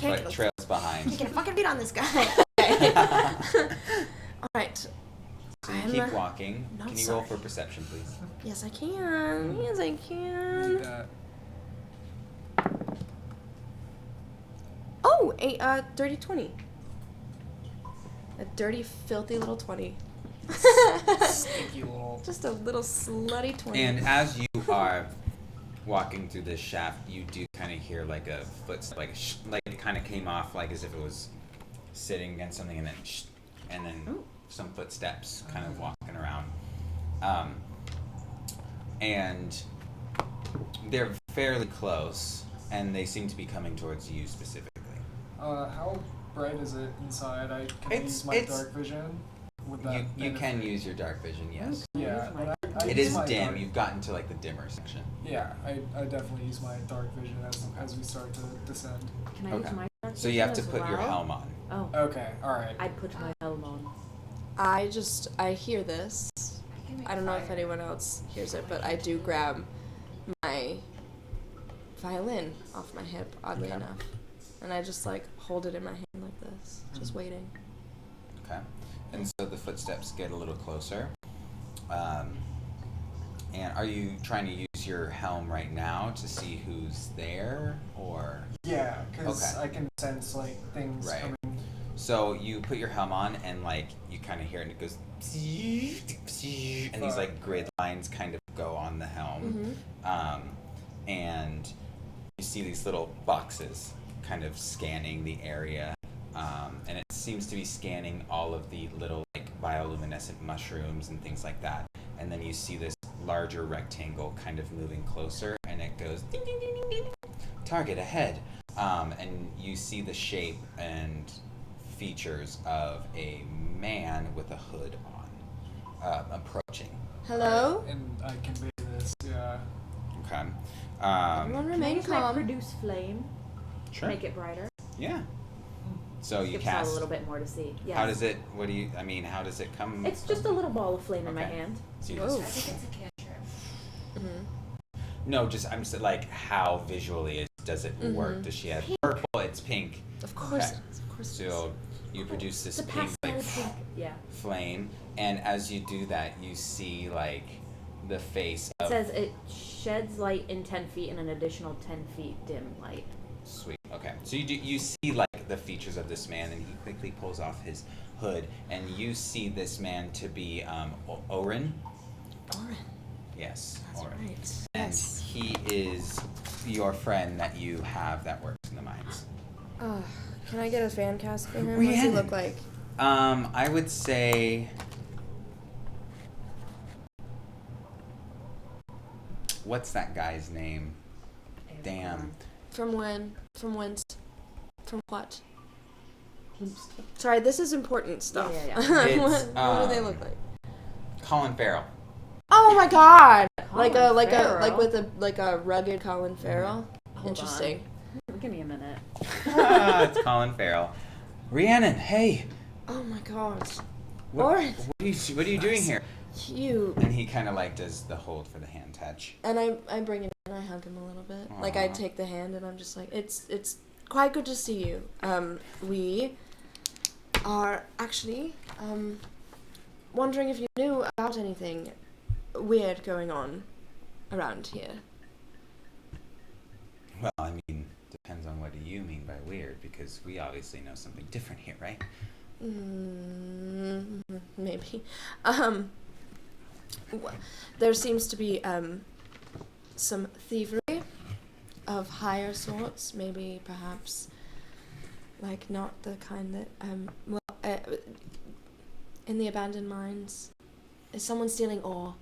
but trails behind. Can't fucking beat on this guy. Alright. So you keep walking. not Can you roll sorry. for perception, please? Yes, I can. Yes, I Need can. that. Oh, dirty 20. A dirty, filthy little 20. Stinky little. Just a little slutty 20. And as you are walking through this shaft, you do kind of hear like a footstep, like it kind of came off like as if it was sitting against something, and then Ooh. some footsteps kind of walking around, and they're fairly close, and they seem to be coming towards you specifically. How bright is it inside? I can use my dark vision. Would that You can use your dark vision, yes. Yeah, but I It use is my dim. dark- You've gotten to like the dimmer section. Yeah, I definitely use my dark vision as we start to descend. Can I Okay. use my dark So you have to vision put as your well? helm on. Oh, Okay, alright. I'd put my helm on. I hear this. can make I don't know if fire. anyone else hears it, but I do grab my violin off my hip, oddly Okay. enough. And I just like hold it in my hand like this, just waiting. Okay. And so the footsteps get a little closer. And are you trying to use your helm right now to see who's there, or? Yeah, because Okay. I can sense like things Right. coming. So you put your helm on, and like you kind of hear it, and it goes, and these like grid lines kind of go on the helm, and you see these little boxes kind of scanning the area, and it seems to be scanning all of the little like bioluminescent mushrooms and things like that. And then you see this larger rectangle kind of moving closer, and it goes ding ding ding ding ding. Target ahead, and you see the shape and features of a man with a hood on, approaching. Hello? And I convey this, yeah. Okay. Everyone remain Can I calm. produce flame? Sure. Make it brighter. Yeah. So you Gives out cast. a little bit more to see. Yes. How does it? What do you? I mean, how does it come? It's just a little ball of flame in my Okay. hand. So you Whoa. I just, think it's a cantrip. no, just I'm just like how visually does it work? Mhm. Does she have purple? It's pink. Of course Okay. it is, of course it is. So you produce this It's a pink pastel like pink. Yeah. flame, and as you do that, you see like the face It of says it sheds light in 10 feet and an additional 10 feet dim light. Sweet. Okay. So you see like the features of this man, and he quickly pulls off his hood, and you see this man to be Orin. Orin. Yes, That's Orin. right. And Yes. he is your friend that you have that works in the mines. Can I get a fan cast for him? What does he look like? I would say. What's that guy's name? Damn. From when? From whence? From what? Sorry, this is important stuff. Yeah. It's, what do they look like? Colin Farrell. Oh my god! Colin like Farrell? with a rugged Colin Farrell. Hold Interesting. on. Give me a minute. It's Colin Farrell. Rhiannon, hey. Oh my god. What, Orin. what are you doing here? Cute. And he kind of like does the hold for the hand touch. And I bring it in, I hug him a little bit. Like I Aw. take the hand and I'm just like, it's quite good to see you. We are actually wondering if you knew about anything weird going on around here. Well, I mean, depends on what do you mean by weird, because we obviously know something different here, right? Maybe. There seems to be some thievery of higher sorts, maybe perhaps like not the kind that in the abandoned mines. Is someone stealing ore?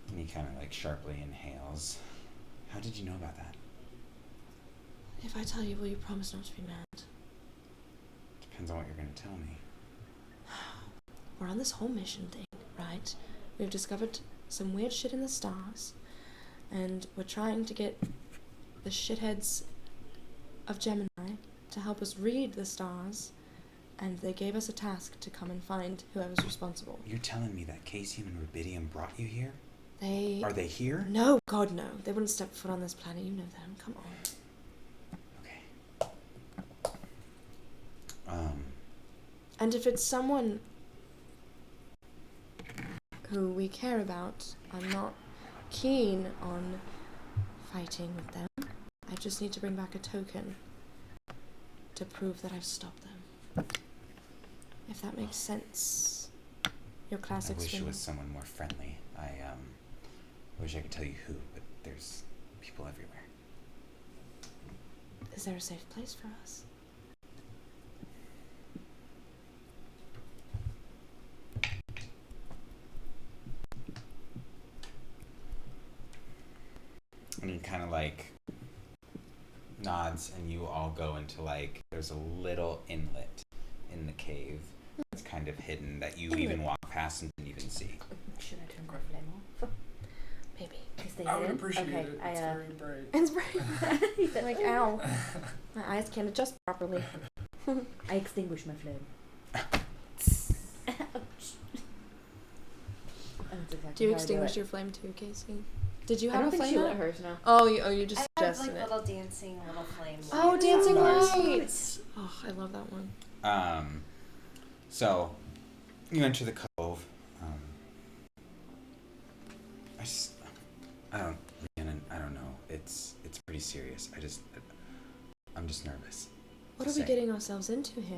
And he kind of like sharply inhales. How did you know about that? If I tell you, will you promise not to be mad? Depends on what you're going to tell me. We're on this whole mission thing, right? We've discovered some weird shit in the stars, and we're trying to get the shitheads of Gemini to help us read the stars, and they gave us a task to come and find whoever's responsible. You're telling me that Casium and Rubidium brought you here? They... Are they here? No, God, no. They wouldn't step foot on this planet. You know them. Come on. Okay. And if it's someone who we care about, I'm not keen on fighting with them. I just need to bring back a token to prove that I've stopped them. If that makes sense. Your I classic wish it swim. was someone more friendly. I wish I could tell you who, but there's people everywhere. Is there a safe place for us? And he kind of like nods, and you all go into like, there's a little inlet in the cave. It's kind of hidden that you even walk past and didn't even see. Should I turn the flame off? Maybe. Is they I would hidden? appreciate Okay, it. I, It's very bright. It's bright. Like, ow. My eyes can't adjust properly. I extinguish my flame. Do you extinguish your flame too, Casey? Did you I have don't a think flame? she out? lit hers now. Oh, you just I have suggested like it. little dancing little flames. Oh, dancing Nice. lights! Oh, I love that one. So you enter the cove. Rhiannon, I don't know. It's pretty serious. I'm just nervous. What are we getting ourselves into here?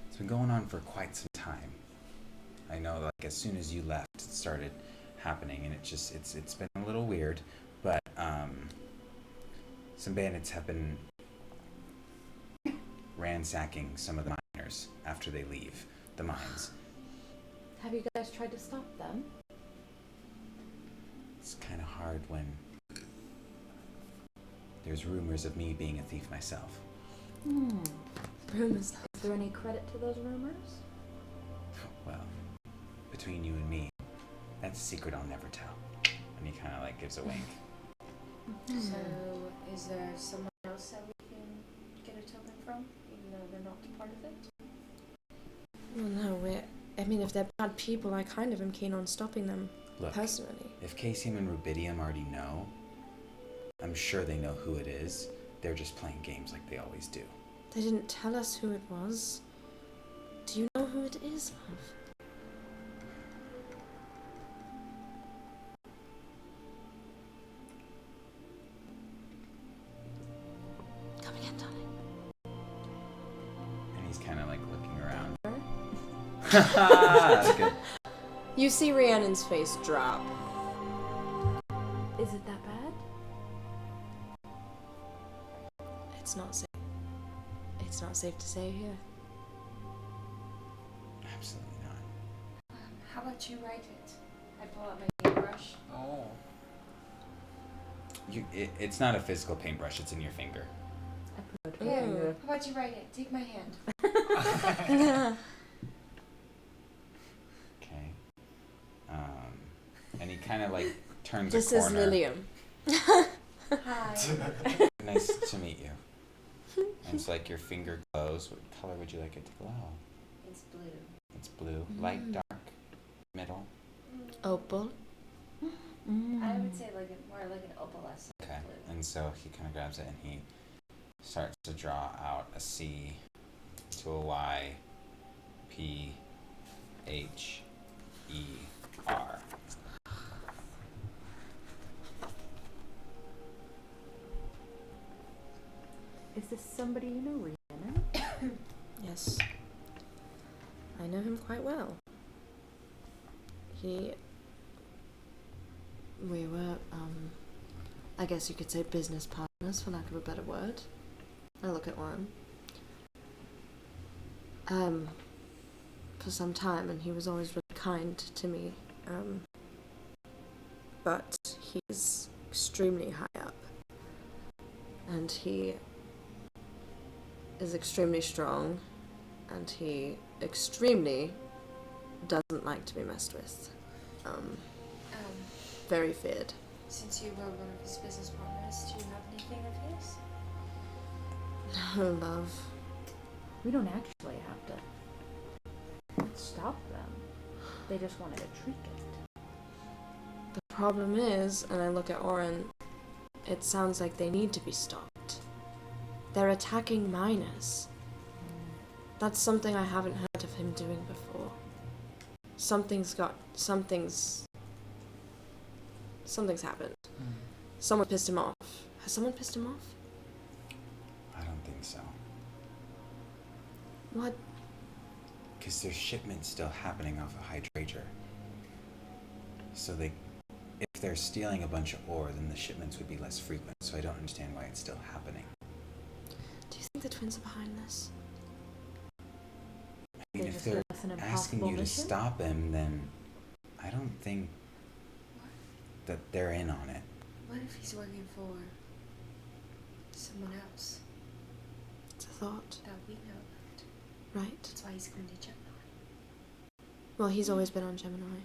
It's been going on for quite some time. I know, like, as soon as you left, it started happening, and it's been a little weird, but some bandits have been ransacking some of the miners after they leave the mines. Have you guys tried to stop them? It's kind of hard when there's rumors of me being a thief myself. Rumors. Is there any credit to those rumors? Well, between you and me, that's a secret I'll never tell. And he kind of like gives a wink. So, is there someone else that we can get a token from, even though they're not part of it? Well, no, I mean, if they're bad people, I kind of am keen on stopping them, Look, personally. if Casium and Rubidium already know, I'm sure they know who it is. They're just playing games like they always do. They didn't tell us who it was. Do you know who it is, love? Come again, darling. And he's kind of like looking around. That's good. You see Rhiannon's face drop. Is it that bad? It's not safe. It's not safe to say here. Absolutely not. How about you write it? I pull out my paintbrush. Oh. It's not a physical paintbrush, it's in your finger. I put it Here, in how about you write it? Take my hand. Okay. And he kind of like turns This a is corner. Lilium. Hi. Nice to meet you. And it's like your finger glows. What color would you like it to glow? It's blue. It's blue. Light, dark, middle. Opal. I would say like more like an opalescent Okay. blue. And so he kind of grabs it and he starts to draw out a C to a Y, P, H, E, R. Is this somebody you know, Rhiannon? Yes. I know him quite well. We were, I guess you could say business partners, for lack of a better word. I look at one. For some time, and he was always really kind to me. But he's extremely high up. And he is extremely strong, and he extremely doesn't like to be messed with. Very feared. Since you were one of his business partners, do you have anything of his? No, love. We don't actually have to stop them. They just wanted a trinket. The problem is, and I look at Oren, it sounds like they need to be stopped. They're attacking miners. That's something I haven't heard of him doing before. Something's happened. Someone pissed him off. Has someone pissed him off? I don't think so. What? Because there's shipments still happening off of Hydragyr. So they if they're stealing a bunch of ore, then the shipments would be less frequent, so I don't understand why it's still happening. Do you think the twins are behind this? I mean, They if just they're gave us an asking impossible you to mission? stop him, then I don't think that they're in on it. What if he's working for someone else It's a thought, that we know about? right? That's why he's going to Gemini. Well, he's always been on Gemini.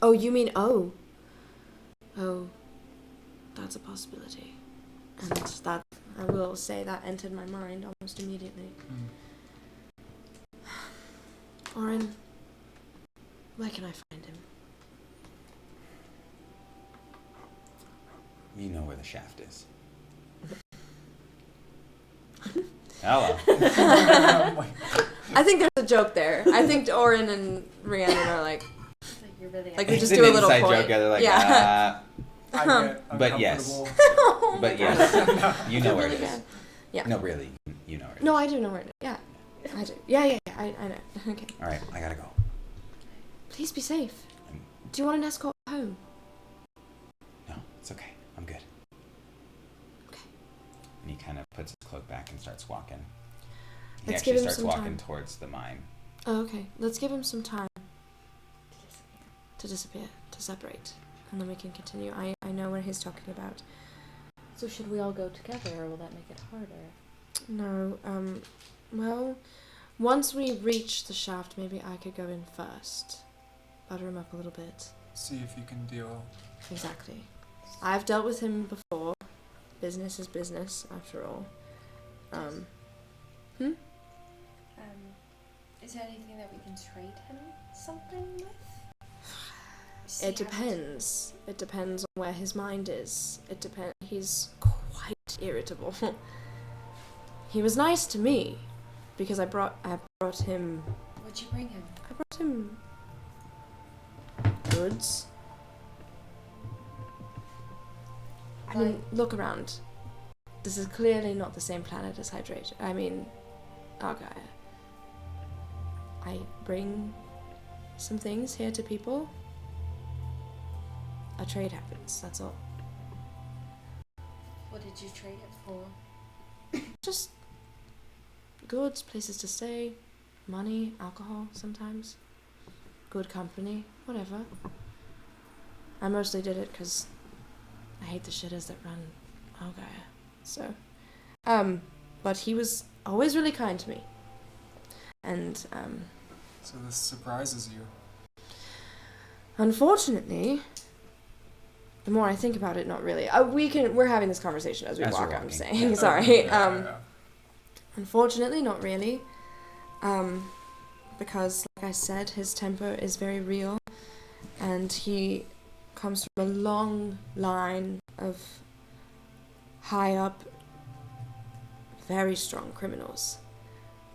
Oh, you mean Oh, that's a possibility. And that, I will say, that entered my mind almost immediately. Orin, where can I find him? You know where the shaft is. Hello. I think there's a joke there. I think Orin and Rhiannon are like, Like you're really Like we It's just an do a little inside point. joke. They're like, Yeah. I get But yes. uncomfortable. But yes, you know where really it is. bad. Yeah. No, really, you know where it is. No, I do know where it is. Yeah, I do. Yeah, I know. Okay. All right, I gotta go. Please be safe. Do you want an escort home? No, it's okay. I'm good. Okay. And he kind of puts his cloak back and starts walking. He Let's actually give him starts some walking time. towards the mine. Oh, okay. Let's give him some time to disappear, to separate, and then we can continue. I know what he's talking about. So should we all go together, or will that make it harder? No, well, once we reach the shaft, maybe I could go in first. Butter him up a little bit. See if you can deal. Exactly. I've dealt with him before. Business is business, after all. Is there anything that we can trade him something with? It depends. It depends on where his mind is. It depends. He's quite irritable. He was nice to me because I brought him. What'd you bring him? I brought him goods. I mean, look around. This is clearly not the same planet as Hydragyr. I mean, Argyre. I bring some things here to people. A trade happens, that's all. What did you trade it for? Just goods, places to stay, money, alcohol sometimes, good company, whatever. I mostly did it because I hate the shitters that run Argyre. So, but he was always really kind to me. And, So this surprises you. unfortunately, the more I think about it, not really. We're having this conversation as we As we're walk, I'm walking. saying, Yeah. sorry. Yeah. Unfortunately, not really. Because, like I said, his temper is very real, and he comes from a long line of high up, very strong criminals.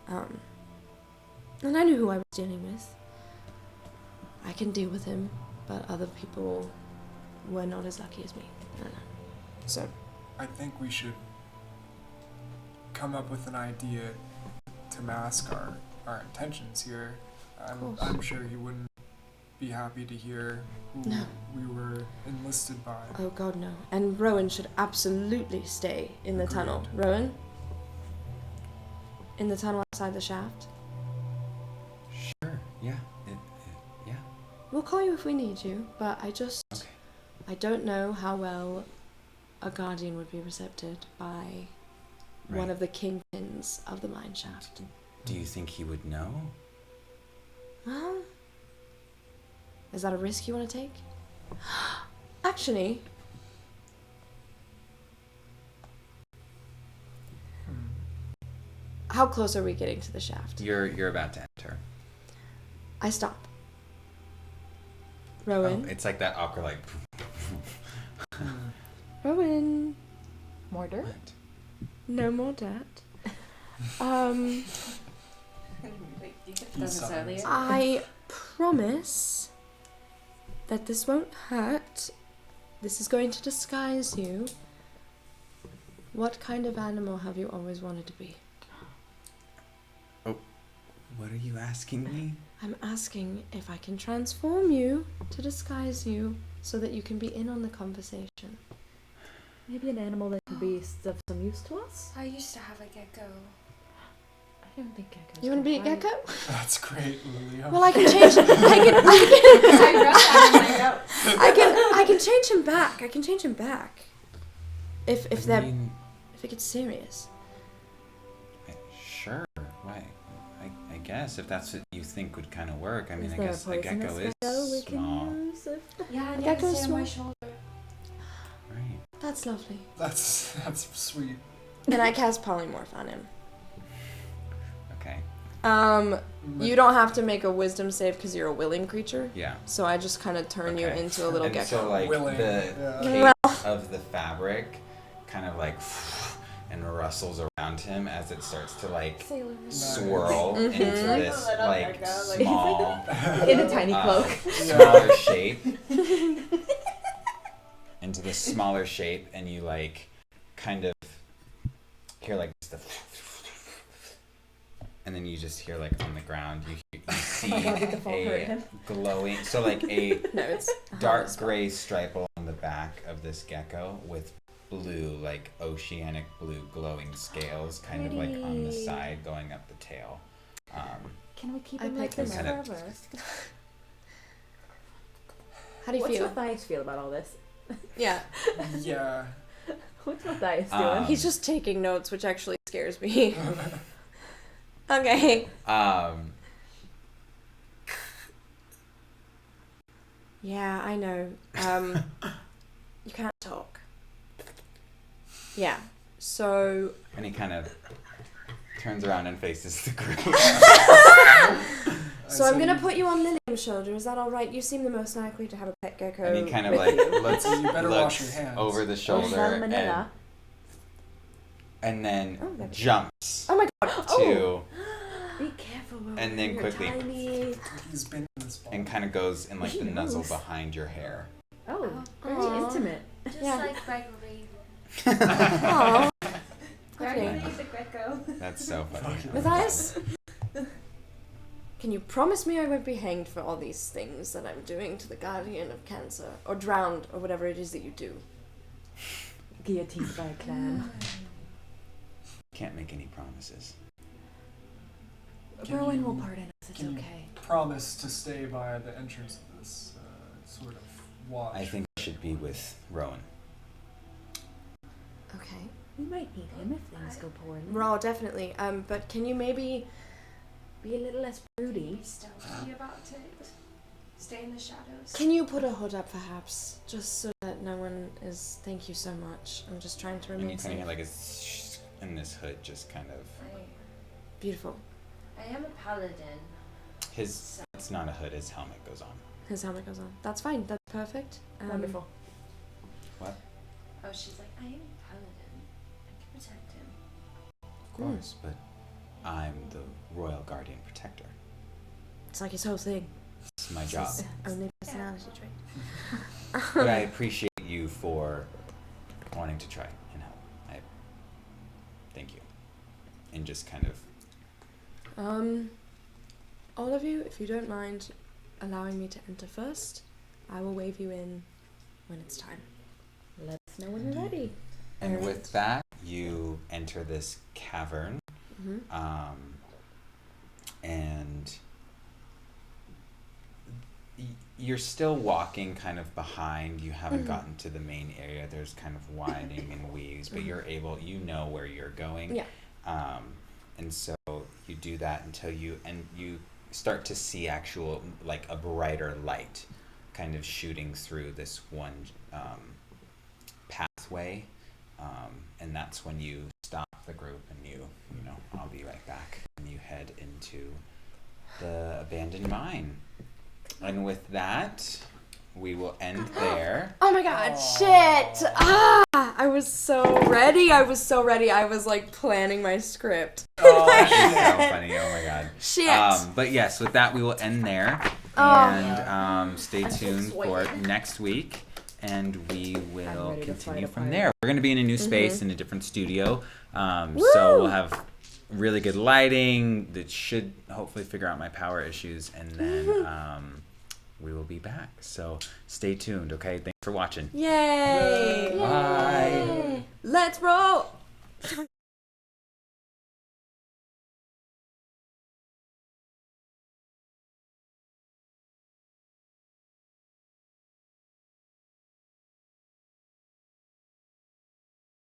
And I knew who I was dealing with. I can deal with him, but other people were not as lucky as me. So, I think we should come up with an idea to mask our intentions here. course. I'm sure he wouldn't be happy to hear who No. we were enlisted by. oh god, no. And Rowan should absolutely stay in the Agreed. tunnel. Rowan? In the tunnel outside the shaft? Sure. Yeah. Yeah. We'll call you if we need you, but Okay. I don't know how well a guardian would be recepted by one Right. of the kingpins of the mine shaft. Do you think he would know? Well, is that a risk you want to take? Actually, how close are we getting to the shaft? You're about to enter. I stop. Oh, Rowan? it's like that awkward like. Rowan? More dirt? What? No more dirt. Wait, you could have done this He's earlier. I promise that this won't hurt. This is going to disguise you. What kind of animal have you always wanted to be? What are you asking me? I'm asking if I can transform you to disguise you so that you can be in on the conversation. Maybe an animal that can be of some use to us? I used to have a gecko. I don't think geckos. You want to be a can fly. gecko? That's great, Lilia. Well, I can change. I wrote that in my notes. I can change him back. I can change him back. If I mean, it gets serious. sure. Why? I guess if that's what you think would kind of work. I mean, Is I there guess a a gecko poisonous is gecko we small. can use? Yeah, and Gecko's you can stay on my small. shoulder. Right. That's lovely. That's sweet. And I cast polymorph on him. Okay. You don't have to make a wisdom save because you're a willing creature. Yeah. So I just kind of turn you Okay. into a little And gecko. so like Willing, the yeah. cape of the fabric kind of like and rustles around him as it starts to like swirl Mhm. into Like this a little like gecko, like- small In a tiny cloak. smaller shape into this smaller shape, and you like kind of hear like just the and then you just hear like on the ground you see Did the fall hurt a him? glowing, so like a No, it's dark gray stripe along the back of this gecko with blue, like oceanic blue glowing scales kind of like on the Pretty. side going up the tail. Can we keep I him like pick this them up. forever? How do you What's feel? Matthias feel about all this? Yeah. Yeah. What's Matthias doing? Um, He's just taking notes, which actually scares me. Okay. Yeah, I know. You can't talk. Yeah. So and he kind of turns around and faces the group. I'm gonna put you on Lilium's shoulder. Is that all right? You seem the most likely to have a pet gecko. And he kind of with like you. looks, You better wash looks your hands. over the shoulder Manila. and then Oh, there we go. jumps Oh my god. to Be careful. Will. and then You're quickly tiny. He's been in this ball. and kind of goes in like He the nuzzle knows. behind your hair. Oh, very Aw. intimate. Just Yeah. like Gregory. Aww. Gregory Okay. the gecko. That's so funny. Matthias, can you promise me I won't be hanged for all these things that I'm doing to the guardian of cancer, or drowned, or whatever it is that you do? Guillotined by a clan. Can't make any promises. Can Rowan you- will pardon us. It's can you okay. promise to stay by the entrance of this sort of watch. I think I should be with Rowan. Okay. We might need him if things go poorly. Raw, definitely. But can you maybe Be a little less broody. Stealthy about it. Stay in the shadows. Can you put a hood up, perhaps, just so that no one is? Thank you so much. I'm just trying to And you remain kind of hear safe. like a sh- and this hood just kind of Beautiful. I am a paladin. his. It's not a hood. His helmet goes on. His helmet goes on. That's fine. That's perfect. Wonderful. Oh, she's like, I am a paladin. I can protect him. Of course, but I'm the royal guardian protector. It's like his whole thing. It's my job. His only personality trait. But I appreciate you for wanting to try and help. I thank you. And just kind of All of you, if you don't mind allowing me to enter first, I will wave you in when it's time. Let us know when you're ready. and with that you enter this cavern. Mm-hmm. And you're still walking kind of behind. You haven't Mhm. gotten to the main area. There's kind of winding and weaves, but you're able, you know where you're going. Yeah. And so you do that until you start to see actual, like a brighter light kind of shooting through this one pathway. And that's when you stop the group and you know, I'll be right back. And you head into the abandoned mine. And with that, we will end there. Oh my god, shit! I was so ready. I was like planning my script. That is so funny. Oh my god. Shit. But yes, with that, we will end there. Oh. And stay tuned for next week. And we will continue from there. We're going to be in a new space in a different studio. So we'll have really good lighting that should hopefully figure out my power issues, and then we will be back. So stay tuned, okay? Thanks for watching. Yay! Bye. Let's roll!